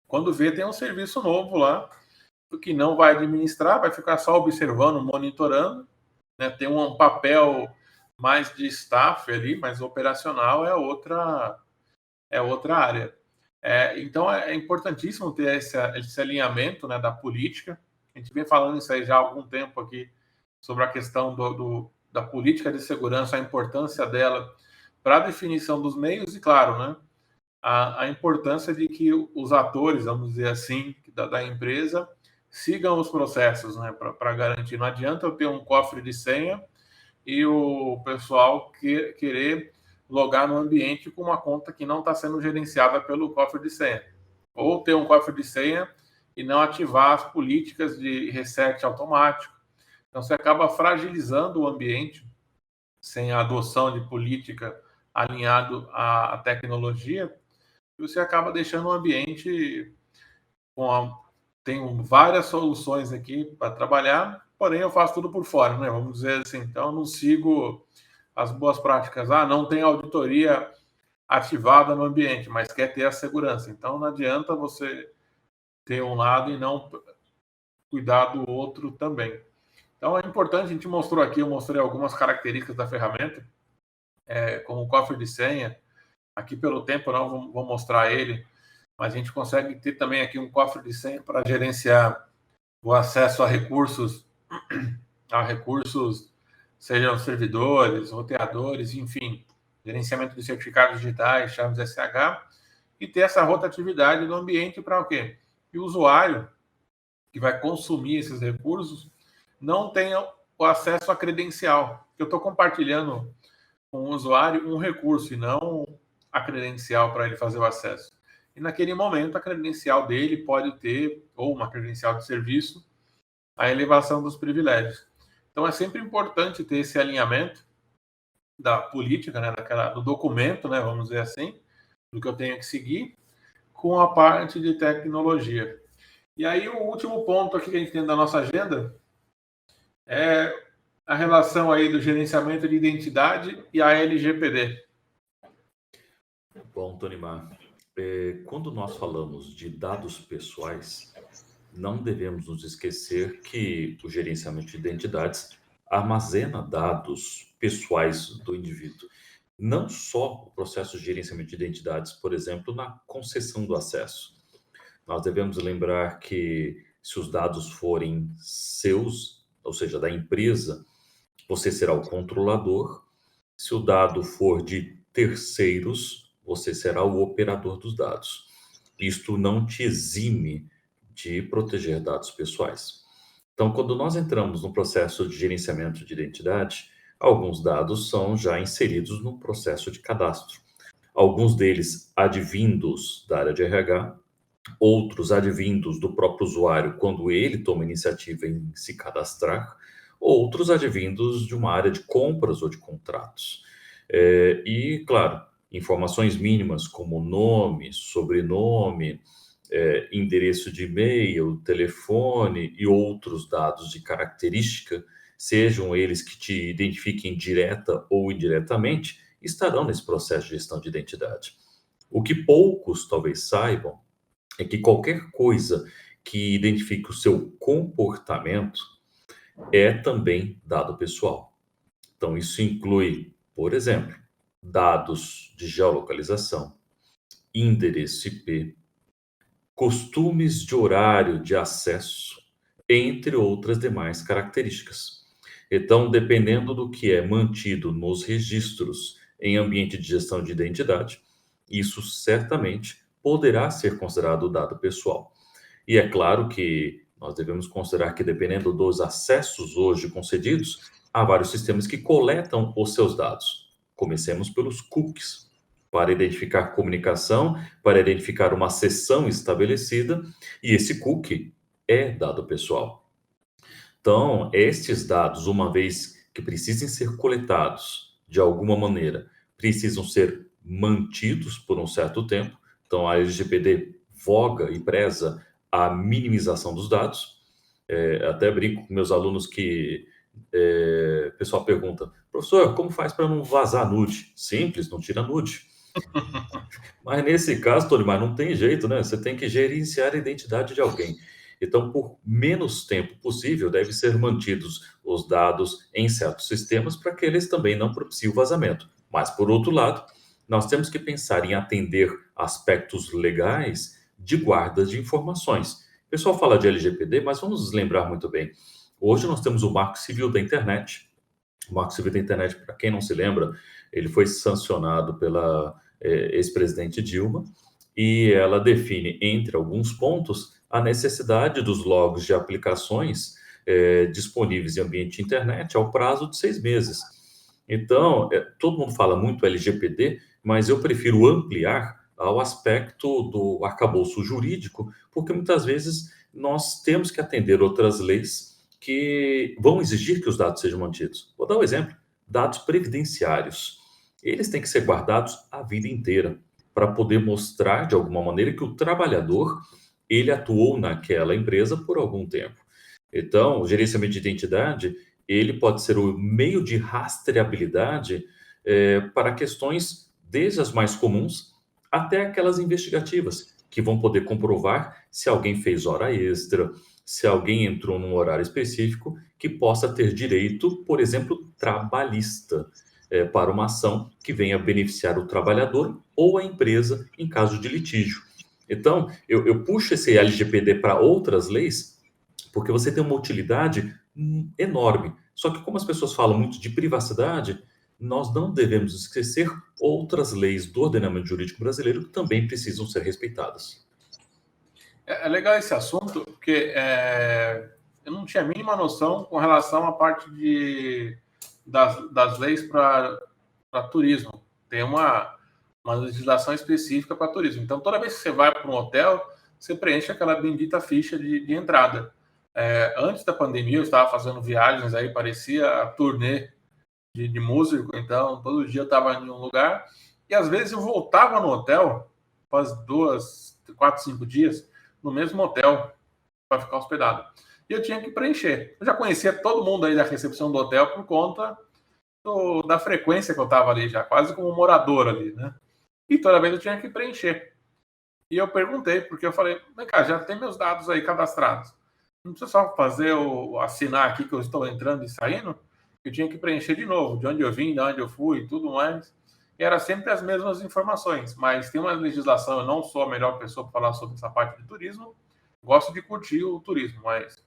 Quando vê, tem um serviço novo lá, que não vai administrar, vai ficar só observando, monitorando, né? Tem um papel mais de staff ali, mas operacional é outra área. Então é importantíssimo ter esse alinhamento, né, da política. A gente vem falando isso aí já há algum tempo aqui, sobre a questão da política de segurança, a importância dela para a definição dos meios e, claro, né, a importância de que os atores, vamos dizer assim, da empresa sigam os processos, né, para garantir. Não adianta eu ter um cofre de senha e o pessoal querer logar no ambiente com uma conta que não está sendo gerenciada pelo cofre de senha. Ou ter um cofre de senha e não ativar as políticas de reset automático. Então, você acaba fragilizando o ambiente sem a adoção de política alinhado à tecnologia, e você acaba deixando o ambiente tenho várias soluções aqui para trabalhar, porém eu faço tudo por fora, né? Vamos dizer assim. Então, eu não sigo as boas práticas. Não tem auditoria ativada no ambiente, mas quer ter a segurança. Então, não adianta você ter um lado e não cuidar do outro também. Então, é importante, a gente mostrou aqui, eu mostrei algumas características da ferramenta, como o cofre de senha. Aqui, pelo tempo, eu não vou mostrar ele, mas a gente consegue ter também aqui um cofre de senha para gerenciar o acesso a recursos, sejam servidores, roteadores, enfim, gerenciamento de certificados digitais, chaves SH, e ter essa rotatividade do ambiente para o quê? Que o usuário que vai consumir esses recursos não tenha o acesso à credencial. Eu estou compartilhando com o usuário um recurso e não a credencial para ele fazer o acesso. E naquele momento, a credencial dele pode ter, ou uma credencial de serviço, a elevação dos privilégios. Então, é sempre importante ter esse alinhamento da política, né, do documento, né, vamos dizer assim, do que eu tenho que seguir, com a parte de tecnologia. E aí, o último ponto aqui que a gente tem da nossa agenda é a relação aí do gerenciamento de identidade e a LGPD. Bom, Tonimar, quando nós falamos de dados pessoais, não devemos nos esquecer que o gerenciamento de identidades armazena dados pessoais do indivíduo. Não só o processo de gerenciamento de identidades, por exemplo, na concessão do acesso. Nós devemos lembrar que se os dados forem seus, ou seja, da empresa, você será o controlador. Se o dado for de terceiros, você será o operador dos dados. Isto não te exime de proteger dados pessoais. Então, quando nós entramos no processo de gerenciamento de identidade, alguns dados são já inseridos no processo de cadastro. Alguns deles advindos da área de RH, outros advindos do próprio usuário quando ele toma iniciativa em se cadastrar, outros advindos de uma área de compras ou de contratos. E, claro, informações mínimas como nome, sobrenome, endereço de e-mail, telefone e outros dados de característica, sejam eles que te identifiquem direta ou indiretamente, estarão nesse processo de gestão de identidade. O que poucos talvez saibam é que qualquer coisa que identifique o seu comportamento é também dado pessoal. Então, isso inclui, por exemplo, dados de geolocalização, endereço IP, costumes de horário de acesso, entre outras demais características. Então, dependendo do que é mantido nos registros em ambiente de gestão de identidade, isso certamente poderá ser considerado dado pessoal. E é claro que nós devemos considerar que, dependendo dos acessos hoje concedidos, há vários sistemas que coletam os seus dados. Comecemos pelos cookies, para identificar comunicação, para identificar uma sessão estabelecida, e esse cookie é dado pessoal. Então, estes dados, uma vez que precisem ser coletados de alguma maneira, precisam ser mantidos por um certo tempo. Então, a LGPD voga e preza a minimização dos dados. Até brinco com meus alunos que o pessoal pergunta, professor, como faz para não vazar nude? Simples, não tira nude. Mas nesse caso, Tolimar, não tem jeito, né? Você tem que gerenciar a identidade de alguém. Então, por menos tempo possível, devem ser mantidos os dados em certos sistemas para que eles também não propiciem o vazamento. Mas, por outro lado, nós temos que pensar em atender aspectos legais de guarda de informações. O pessoal fala de LGPD, mas vamos nos lembrar muito bem. Hoje nós temos o Marco Civil da Internet. O Marco Civil da Internet, para quem não se lembra, ele foi sancionado pela ex-presidente Dilma, e ela define, entre alguns pontos, a necessidade dos logs de aplicações disponíveis em ambiente de internet ao prazo de 6 meses. Então, todo mundo fala muito LGPD, mas eu prefiro ampliar ao aspecto do arcabouço jurídico, porque muitas vezes nós temos que atender outras leis que vão exigir que os dados sejam mantidos. Vou dar um exemplo: dados previdenciários. Eles têm que ser guardados a vida inteira para poder mostrar de alguma maneira que o trabalhador ele atuou naquela empresa por algum tempo. Então, o gerenciamento de identidade ele pode ser o meio de rastreabilidade para questões desde as mais comuns até aquelas investigativas que vão poder comprovar se alguém fez hora extra, se alguém entrou num horário específico que possa ter direito, por exemplo, trabalhista, para uma ação que venha beneficiar o trabalhador ou a empresa em caso de litígio. Então, eu puxo esse LGPD para outras leis porque você tem uma utilidade enorme. Só que como as pessoas falam muito de privacidade, nós não devemos esquecer outras leis do ordenamento jurídico brasileiro que também precisam ser respeitadas. É legal esse assunto, porque eu não tinha a mínima noção com relação à parte das leis para turismo. Tem uma legislação específica para turismo. Então, toda vez que você vai para um hotel, você preenche aquela bendita ficha de entrada. Antes da pandemia, eu estava fazendo viagens aí, parecia a turnê de músico, então todo dia eu estava em um lugar, e às vezes eu voltava no hotel, após 2, 4, 5 dias, no mesmo hotel, para ficar hospedado. E eu tinha que preencher. Eu já conhecia todo mundo aí da recepção do hotel por conta da frequência que eu estava ali, já quase como morador ali, né? E toda vez eu tinha que preencher. E eu perguntei, porque eu falei, vem cá, já tem meus dados aí cadastrados. Não precisa só assinar aqui que eu estou entrando e saindo? Eu tinha que preencher de novo, de onde eu vim, de onde eu fui e tudo mais. E era sempre as mesmas informações, mas tem uma legislação, eu não sou a melhor pessoa para falar sobre essa parte de turismo, gosto de curtir o turismo, mas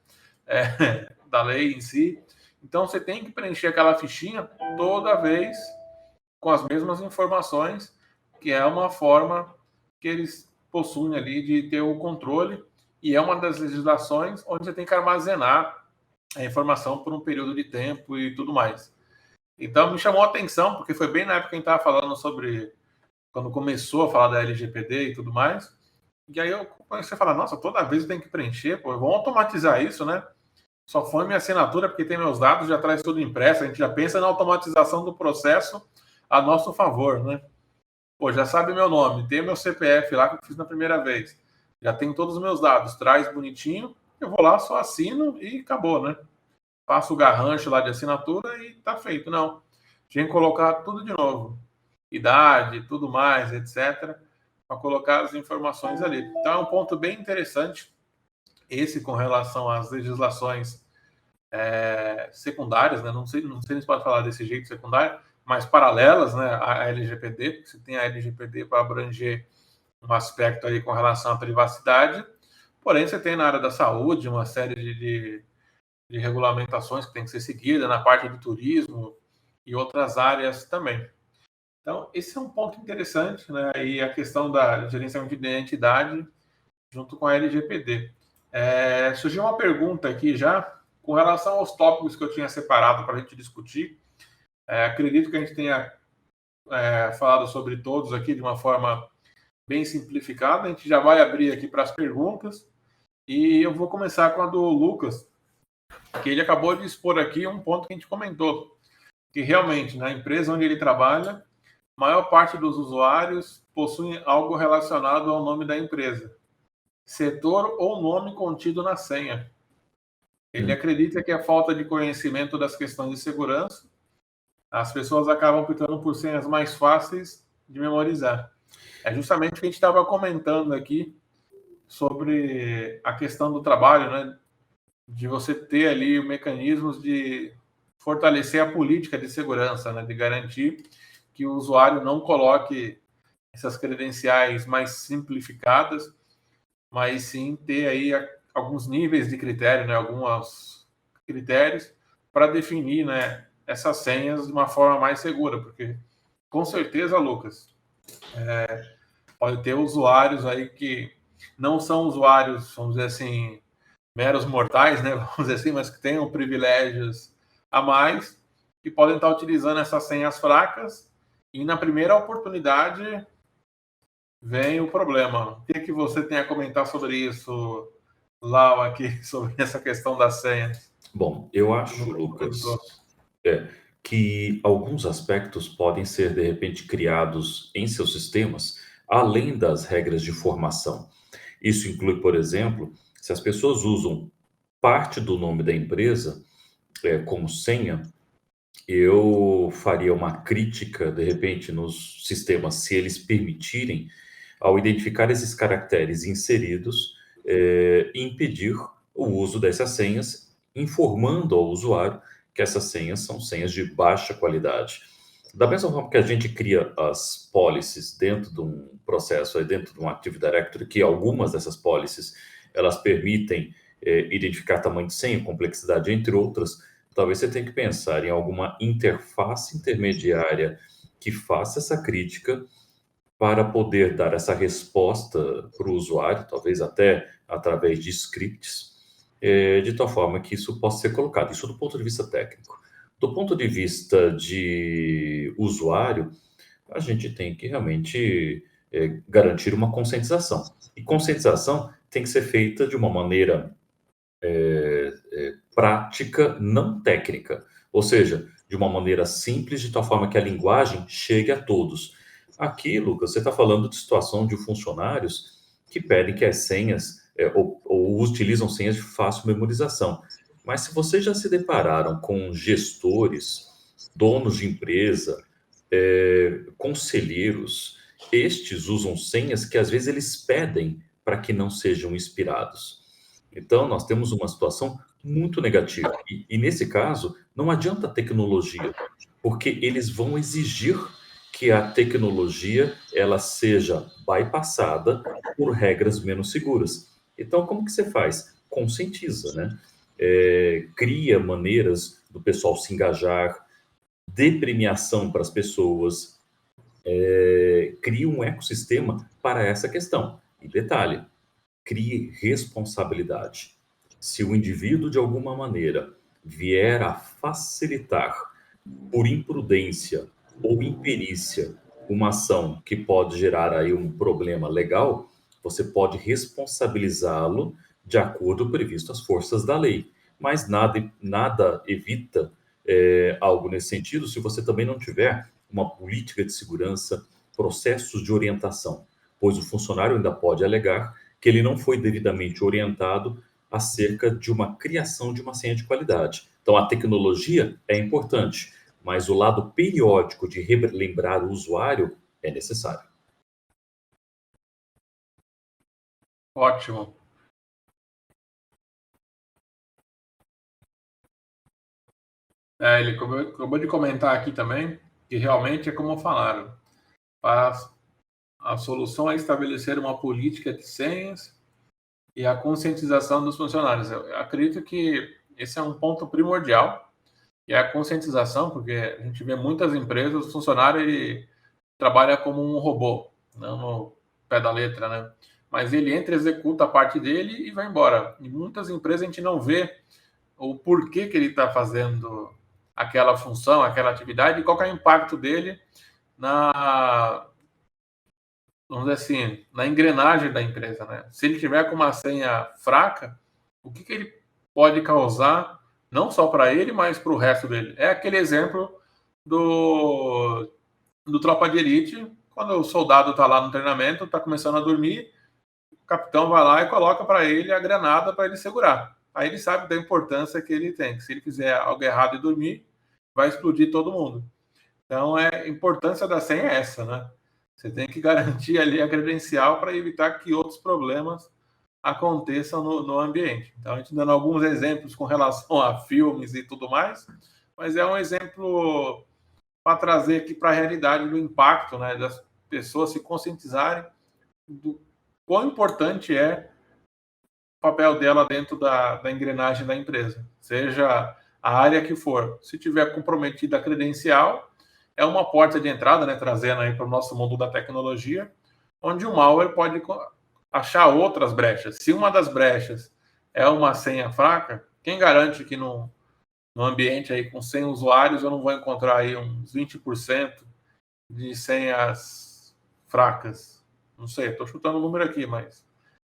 da lei em si. Então você tem que preencher aquela fichinha toda vez com as mesmas informações, que é uma forma que eles possuem ali de ter o controle, e é uma das legislações onde você tem que armazenar a informação por um período de tempo e tudo mais. Então me chamou a atenção, porque foi bem na época que a gente estava falando sobre, quando começou a falar da LGPD e tudo mais, e aí eu comecei a falar, nossa, toda vez eu tenho que preencher, pô, vamos automatizar isso, né? Só foi minha assinatura porque tem meus dados, já traz tudo impresso, a gente já pensa na automatização do processo a nosso favor, né? Pô, já sabe meu nome, tem meu CPF lá que eu fiz na primeira vez, já tem todos os meus dados, traz bonitinho, eu vou lá, só assino e acabou, né? Faço o garrancho lá de assinatura e tá feito. Não, tinha que colocar tudo de novo, idade, tudo mais, etc., para colocar as informações ali. Então é um ponto bem interessante esse com relação às legislações secundárias, né? Não sei se pode falar desse jeito secundário, mas paralelas, né, à LGPD, porque você tem a LGPD para abranger um aspecto aí com relação à privacidade, porém você tem na área da saúde uma série de regulamentações que tem que ser seguida na parte do turismo e outras áreas também. Então, esse é um ponto interessante, né? E a questão da gerenciamento de identidade junto com a LGPD. Surgiu uma pergunta aqui já com relação aos tópicos que eu tinha separado para a gente discutir. Acredito que a gente tenha falado sobre todos aqui de uma forma bem simplificada. A gente já vai abrir aqui para as perguntas e eu vou começar com a do Lucas, que ele acabou de expor aqui um ponto que a gente comentou, que realmente na empresa onde ele trabalha a maior parte dos usuários possuem algo relacionado ao nome da empresa, setor ou nome contido na senha. Ele acredita que a falta de conhecimento das questões de segurança, as pessoas acabam optando por senhas mais fáceis de memorizar. É justamente o que a gente estava comentando aqui sobre a questão do trabalho, né? De você ter ali mecanismos de fortalecer a política de segurança, né? De garantir que o usuário não coloque essas credenciais mais simplificadas, mas sim ter aí alguns níveis de critério, né? Alguns critérios para definir, né? Essas senhas de uma forma mais segura, porque com certeza, Lucas, pode ter usuários aí que não são usuários, vamos dizer assim, meros mortais, né? Vamos dizer assim, mas que tenham privilégios a mais, que podem estar utilizando essas senhas fracas e na primeira oportunidade vem o problema. O que você tem a comentar sobre isso, Lau, aqui, sobre essa questão das senhas? Bom, eu acho, Lucas, é, que alguns aspectos podem ser, de repente, criados em seus sistemas, além das regras de formação. Isso inclui, por exemplo, se as pessoas usam parte do nome da empresa, como senha, eu faria uma crítica, de repente, nos sistemas, se eles permitirem, ao identificar esses caracteres inseridos, impedir o uso dessas senhas, informando ao usuário que essas senhas são senhas de baixa qualidade. Da mesma forma que a gente cria as policies dentro de um processo, dentro de um Active Directory, que algumas dessas policies elas permitem identificar tamanho de senha, complexidade, entre outras, talvez você tenha que pensar em alguma interface intermediária que faça essa crítica para poder dar essa resposta para o usuário, talvez até através de scripts, de tal forma que isso possa ser colocado. Isso do ponto de vista técnico. Do ponto de vista de usuário, a gente tem que realmente garantir uma conscientização. E conscientização tem que ser feita de uma maneira prática, não técnica. Ou seja, de uma maneira simples, de tal forma que a linguagem chegue a todos. Aqui, Lucas, você está falando de situação de funcionários que pedem que as senhas, ou utilizam senhas de fácil memorização. Mas se vocês já se depararam com gestores, donos de empresa, conselheiros, estes usam senhas que às vezes eles pedem para que não sejam inspirados. Então, nós temos uma situação muito negativa. E nesse caso, não adianta a tecnologia, porque eles vão exigir que a tecnologia ela seja bypassada por regras menos seguras. Então, como que você faz? Conscientiza, né? Cria maneiras do pessoal se engajar, dê premiação para as pessoas, cria um ecossistema para essa questão. E detalhe, crie responsabilidade. Se o indivíduo, de alguma maneira, vier a facilitar, por imprudência ou imperícia, uma ação que pode gerar aí um problema legal, você pode responsabilizá-lo de acordo com o previsto às forças da lei. Mas nada evita algo nesse sentido se você também não tiver uma política de segurança, processos de orientação, pois o funcionário ainda pode alegar que ele não foi devidamente orientado acerca de uma criação de uma senha de qualidade. Então, a tecnologia é importante, mas o lado periódico de relembrar o usuário é necessário. Ótimo. Ele acabou de comentar aqui também que realmente é como falaram. A solução é estabelecer uma política de senhas e a conscientização dos funcionários. Eu acredito que esse é um ponto primordial, e é a conscientização, porque a gente vê muitas empresas, o funcionário ele trabalha como um robô, não no pé da letra, né? Mas ele entra, executa a parte dele e vai embora. Em muitas empresas a gente não vê o porquê que ele está fazendo aquela função, aquela atividade, e qual é o impacto dele na, vamos dizer assim, na engrenagem da empresa, né? Se ele tiver com uma senha fraca, o que ele pode causar, não só para ele, mas para o resto dele? É aquele exemplo do do Tropa de Elite, quando o soldado está lá no treinamento, está começando a dormir, o capitão vai lá e coloca para ele a granada para ele segurar. Aí ele sabe da importância que ele tem, que se ele fizer algo errado e dormir, vai explodir todo mundo. Então, a importância da senha é essa, né? Você tem que garantir ali a credencial para evitar que outros problemas aconteçam no ambiente. Então, a gente dando alguns exemplos com relação a filmes e tudo mais, mas é um exemplo para trazer aqui para a realidade do impacto, né, das pessoas se conscientizarem do quão importante é o papel dela dentro da engrenagem da empresa, seja a área que for. Se tiver comprometida a credencial, é uma porta de entrada, né, trazendo aí para o nosso mundo da tecnologia, onde o malware pode achar outras brechas. Se uma das brechas é uma senha fraca, quem garante que no ambiente aí com 100 usuários eu não vou encontrar aí uns 20% de senhas fracas? Não sei, estou chutando o número aqui, mas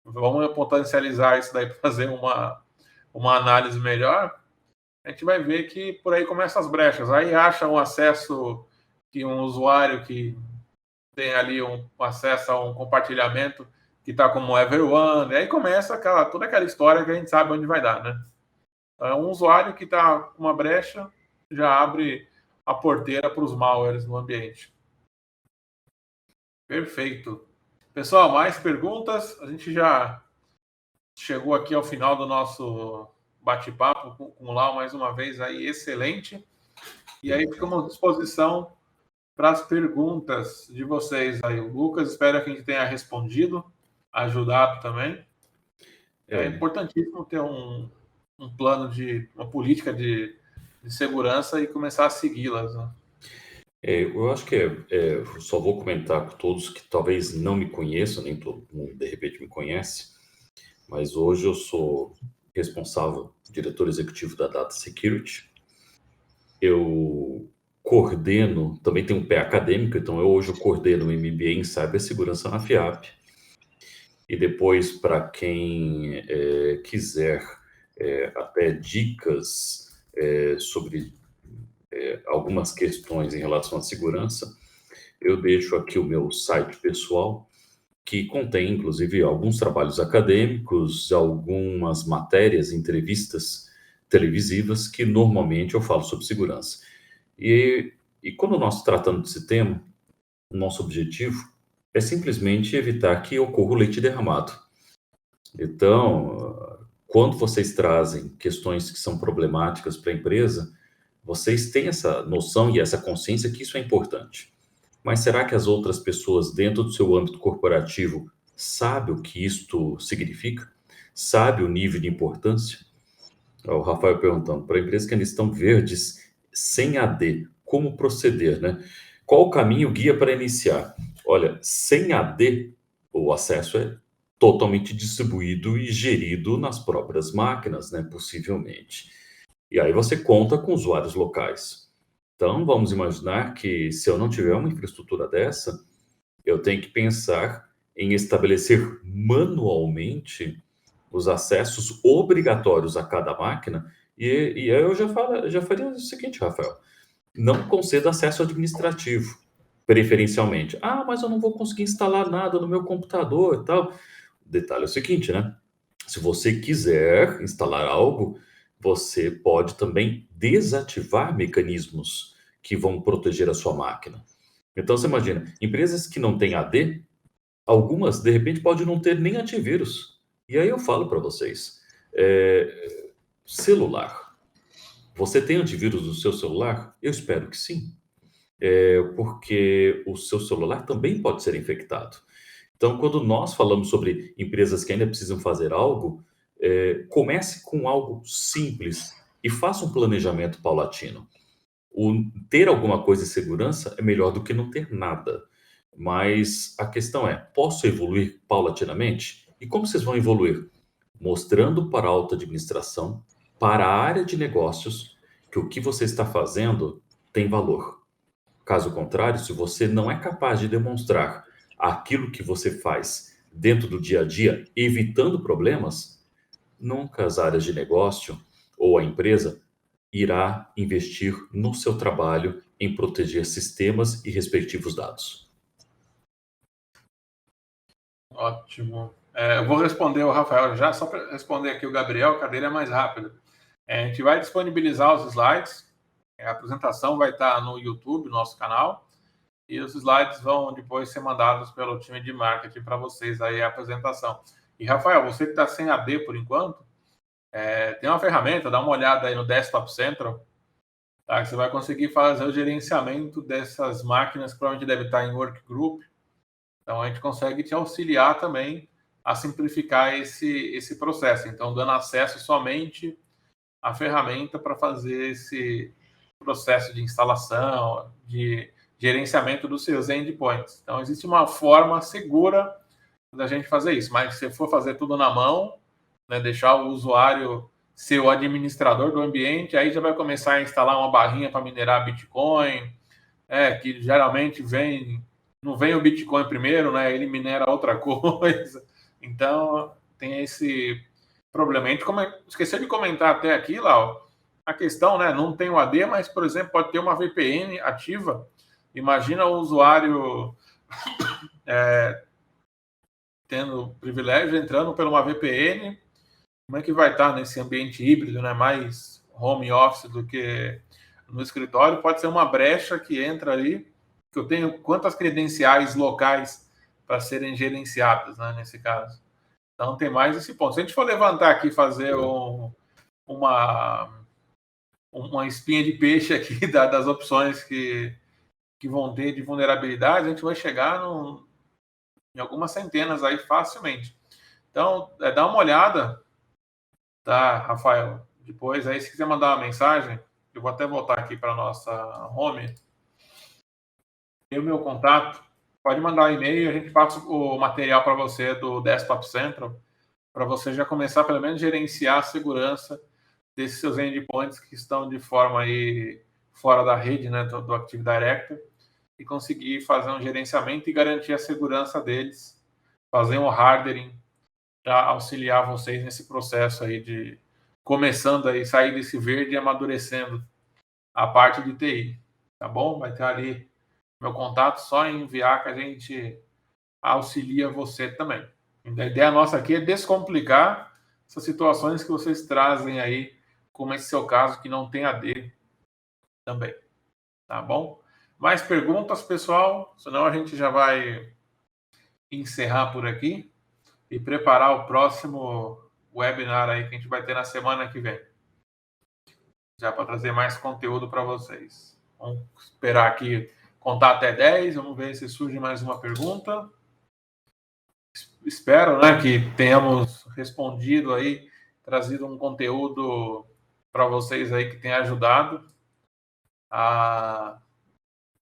vamos potencializar isso daí para fazer uma análise melhor. A gente vai ver que por aí começam as brechas. Aí acha um acesso que um usuário que tem ali um acesso a um compartilhamento que está como Everyone, e aí começa toda aquela história que a gente sabe onde vai dar, né? Então, um usuário que está com uma brecha já abre a porteira para os malwares no ambiente. Perfeito. Pessoal, mais perguntas? A gente já chegou aqui ao final do nosso bate-papo com o Lau mais uma vez aí, excelente. E aí ficamos à disposição para as perguntas de vocês aí. O Lucas, espero que a gente tenha respondido, ajudado também. É importantíssimo ter um plano uma política de segurança e começar a segui-las, né? Eu acho que só vou comentar com todos que talvez não me conheçam, nem todo mundo de repente me conhece, mas hoje eu sou responsável, diretor executivo da Data Security. Eu coordeno, também tenho um pé acadêmico, então hoje eu coordeno o MBA em Cibersegurança na FIAP. E depois, para quem quiser até dicas sobre algumas questões em relação à segurança, eu deixo aqui o meu site pessoal, que contém, inclusive, alguns trabalhos acadêmicos, algumas matérias, entrevistas televisivas, que normalmente eu falo sobre segurança. E quando nós tratamos desse tema, o nosso objetivo é simplesmente evitar que ocorra o leite derramado. Então, quando vocês trazem questões que são problemáticas para a empresa, vocês têm essa noção e essa consciência que isso é importante. Mas será que as outras pessoas dentro do seu âmbito corporativo sabem o que isto significa? Sabe o nível de importância? O Rafael perguntando, para empresas que ainda estão verdes, sem AD, como proceder, né? Qual o caminho guia para iniciar? Olha, sem AD, o acesso é totalmente distribuído e gerido nas próprias máquinas, né? Possivelmente. E aí você conta com usuários locais. Então, vamos imaginar que se eu não tiver uma infraestrutura dessa, eu tenho que pensar em estabelecer manualmente os acessos obrigatórios a cada máquina. E aí eu já faria o seguinte, Rafael: não conceda acesso administrativo, preferencialmente. Ah, mas eu não vou conseguir instalar nada no meu computador e tal. O detalhe é o seguinte, né? Se você quiser instalar algo, você pode também desativar mecanismos que vão proteger a sua máquina. Então, você imagina, empresas que não têm AD, algumas, de repente, podem não ter nem antivírus. E aí eu falo para vocês, celular. Você tem antivírus no seu celular? Eu espero que sim. Porque o seu celular também pode ser infectado. Então, quando nós falamos sobre empresas que ainda precisam fazer algo, comece com algo simples e faça um planejamento paulatino. Ter alguma coisa de segurança é melhor do que não ter nada. Mas a questão é, posso evoluir paulatinamente? E como vocês vão evoluir? Mostrando para a alta administração, para a área de negócios, que o que você está fazendo tem valor. Caso contrário, se você não é capaz de demonstrar aquilo que você faz dentro do dia a dia, evitando problemas, nunca as áreas de negócio ou a empresa irá investir no seu trabalho em proteger sistemas e respectivos dados. Ótimo. Eu vou responder o Rafael já, só para responder aqui o Gabriel, que a dele é mais rápido. A gente vai disponibilizar os slides, a apresentação vai estar no YouTube, nosso canal, e os slides vão depois ser mandados pelo time de marketing para vocês aí a apresentação. E, Rafael, você que está sem AD por enquanto, tem uma ferramenta, dá uma olhada aí no Desktop Central, tá? Que você vai conseguir fazer o gerenciamento dessas máquinas que provavelmente deve estar em Workgroup. Então, a gente consegue te auxiliar também a simplificar esse processo. Então, dando acesso somente à ferramenta para fazer esse processo de instalação, de gerenciamento dos seus endpoints. Então, existe uma forma segura da gente fazer isso. Mas se você for fazer tudo na mão, né, deixar o usuário ser o administrador do ambiente, aí já vai começar a instalar uma barrinha para minerar Bitcoin, que geralmente não vem o Bitcoin primeiro, né? Ele minera outra coisa. Então, tem esse problema. A gente esqueceu de comentar até aqui, Lau, a questão, né? Não tem o AD, mas, por exemplo, pode ter uma VPN ativa. Imagina o usuário tendo privilégio, entrando por uma VPN. Como é que vai estar nesse ambiente híbrido, né? Mais home office do que no escritório? Pode ser uma brecha que entra ali, que eu tenho quantas credenciais locais para serem gerenciadas, né, nesse caso. Então, tem mais esse ponto. Se a gente for levantar aqui, fazer uma espinha de peixe aqui das opções que vão ter de vulnerabilidade, a gente vai chegar em algumas centenas aí facilmente. Então, dá uma olhada, tá, Rafael? Depois, aí, se quiser mandar uma mensagem, eu vou até voltar aqui para a nossa home. Tem o meu contato. Pode mandar um e-mail e a gente passa o material para você do Desktop Central, para você já começar, pelo menos, a gerenciar a segurança desses seus endpoints que estão de forma aí fora da rede, né, do Active Directory, e conseguir fazer um gerenciamento e garantir a segurança deles, fazer um hardening para auxiliar vocês nesse processo aí de começando aí, sair desse verde e amadurecendo a parte de TI, tá bom? Vai ter ali meu contato, só enviar que a gente auxilia você também. A ideia nossa aqui é descomplicar essas situações que vocês trazem aí, como esse seu caso que não tem AD também, tá bom? Mais perguntas, pessoal? Senão a gente já vai encerrar por aqui e preparar o próximo webinar aí que a gente vai ter na semana que vem. Já para trazer mais conteúdo para vocês. Vamos esperar aqui contar até 10, vamos ver se surge mais uma pergunta. Espero, né, que tenhamos respondido aí, trazido um conteúdo para vocês aí que tenha ajudado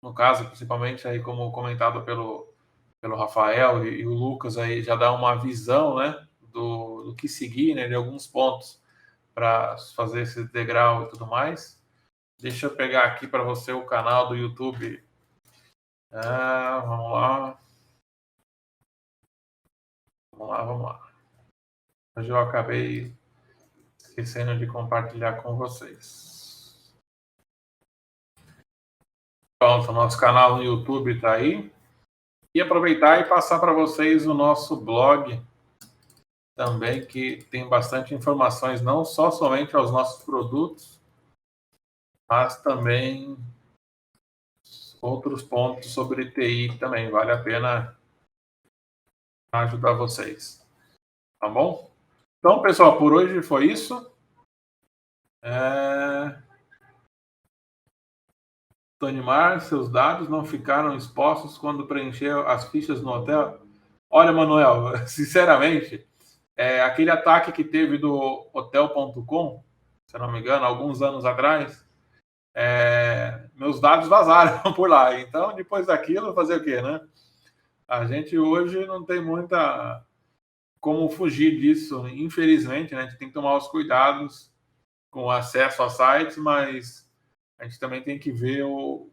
no caso, principalmente aí como comentado pelo Rafael e o Lucas aí, já dá uma visão, né, do que seguir, né, de alguns pontos para fazer esse degrau e tudo mais. Deixa eu pegar aqui para você o canal do YouTube. Vamos lá. Vamos lá. Hoje eu acabei esquecendo de compartilhar com vocês. Pronto, nosso canal no YouTube está aí. E aproveitar e passar para vocês o nosso blog também, que tem bastante informações, não só somente aos nossos produtos, mas também outros pontos sobre TI também. Vale a pena ajudar vocês. Tá bom? Então, pessoal, por hoje foi isso. Tonimar, seus dados não ficaram expostos quando preencheu as fichas no hotel? Olha, Manuel, sinceramente, aquele ataque que teve do Hotel.com, se eu não me engano, alguns anos atrás, meus dados vazaram por lá. Então, depois daquilo, fazer o quê, né? A gente hoje não tem muita como fugir disso, infelizmente, né? A gente tem que tomar os cuidados com acesso a sites, mas a gente também tem que ver o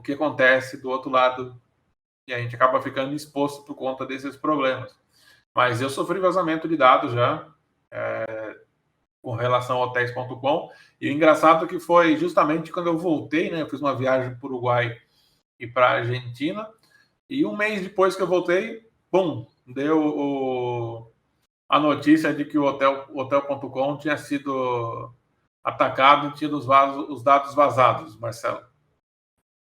que acontece do outro lado e a gente acaba ficando exposto por conta desses problemas. Mas eu sofri vazamento de dados já, com relação ao hotéis.com. E o engraçado que foi justamente quando eu voltei, né? Eu fiz uma viagem para o Uruguai e para a Argentina, e um mês depois que eu voltei, pum, deu a notícia de que o hotel.com tinha sido atacado e tinha os dados vazados, Marcelo.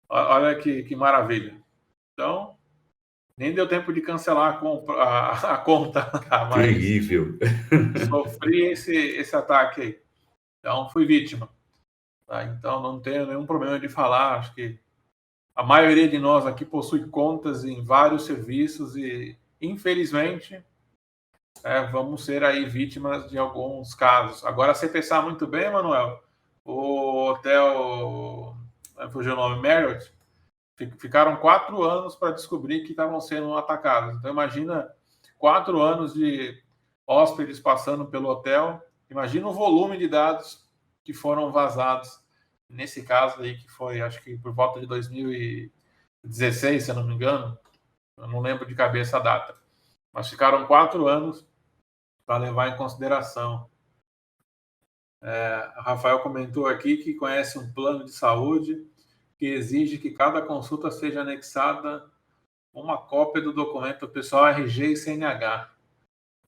Olha que maravilha. Então, nem deu tempo de cancelar a conta, tá? Mas Terrível. sofri esse ataque aí. Então, fui vítima. Tá? Então, não tenho nenhum problema de falar. Acho que a maioria de nós aqui possui contas em vários serviços e, infelizmente, vamos ser aí vítimas de alguns casos. Agora, você pensar muito bem, Manuel, o hotel, fugiu o nome, Marriott, ficaram 4 anos para descobrir que estavam sendo atacados. Então, imagina 4 anos de hóspedes passando pelo hotel. Imagina o volume de dados que foram vazados nesse caso aí, que foi, acho que por volta de 2016, se eu não me engano. Eu não lembro de cabeça a data. Mas ficaram 4 anos para levar em consideração. O Rafael comentou aqui que conhece um plano de saúde que exige que cada consulta seja anexada uma cópia do documento pessoal RG e CNH.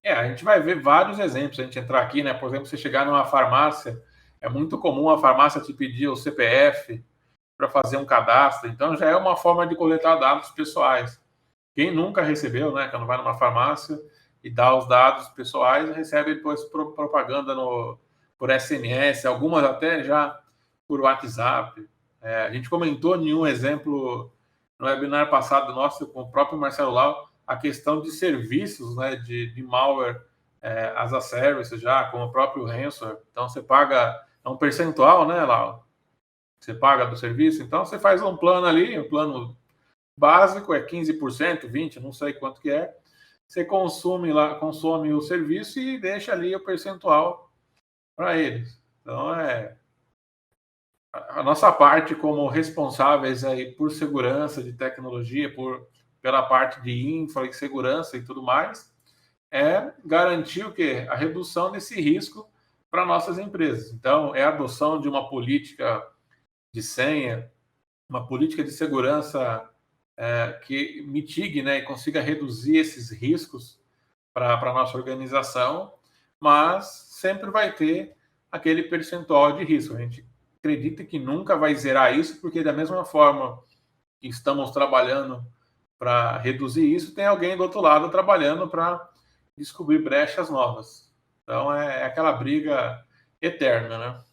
A gente vai ver vários exemplos. A gente entrar aqui, né? Por exemplo, você chegar numa farmácia, é muito comum a farmácia te pedir o CPF para fazer um cadastro. Então, já é uma forma de coletar dados pessoais. Quem nunca recebeu, né? Quando vai numa farmácia e dá os dados pessoais, recebe depois propaganda por SMS, algumas até já por WhatsApp. A gente comentou em um exemplo no webinar passado nosso com o próprio Marcelo Lau, a questão de serviços, né, de malware as a service já, como o próprio ransomware. Então, você paga um percentual, né, Lau? Você paga do serviço. Então, você faz um plano ali, um plano básico, 15%, 20%, não sei quanto que é. Você consome o serviço e deixa ali o percentual para eles. Então, a nossa parte como responsáveis aí por segurança de tecnologia, pela parte de infra e segurança e tudo mais, é garantir o quê? A redução desse risco para nossas empresas. Então, é a adoção de uma política de senha, uma política de segurança que mitigue, né, e consiga reduzir esses riscos para a nossa organização, mas sempre vai ter aquele percentual de risco. A gente acredita que nunca vai zerar isso, porque da mesma forma que estamos trabalhando para reduzir isso, tem alguém do outro lado trabalhando para descobrir brechas novas. Então, é aquela briga eterna, né?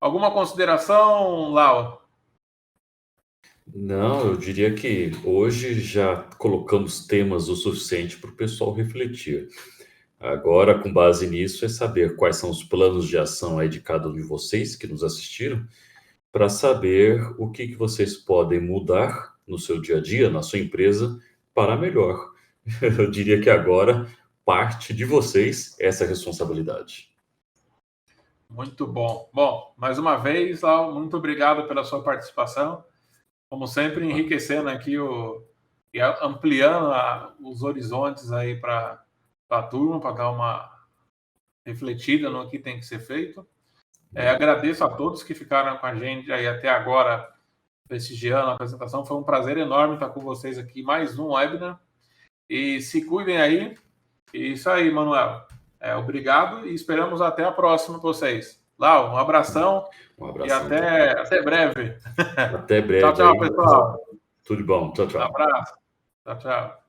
Alguma consideração, Lau? Não, eu diria que hoje já colocamos temas o suficiente para o pessoal refletir. Agora, com base nisso, é saber quais são os planos de ação aí de cada um de vocês que nos assistiram, para saber o que vocês podem mudar no seu dia a dia, na sua empresa, para melhor. Eu diria que agora parte de vocês essa responsabilidade. Muito bom. Bom, mais uma vez, Lau, muito obrigado pela sua participação. Como sempre, enriquecendo aqui e ampliando os horizontes aí para a turma, para dar uma refletida no que tem que ser feito. Agradeço a todos que ficaram com a gente aí até agora, prestigiando a apresentação. Foi um prazer enorme estar com vocês aqui, mais um webinar. E se cuidem aí. E isso aí, Manuel. Obrigado e esperamos até a próxima com vocês. Lau, um abração. Um abraço. E até breve. Até breve. Tchau, tchau, pessoal. Tudo bom. Tchau, tchau. Um abraço. Tchau, tchau.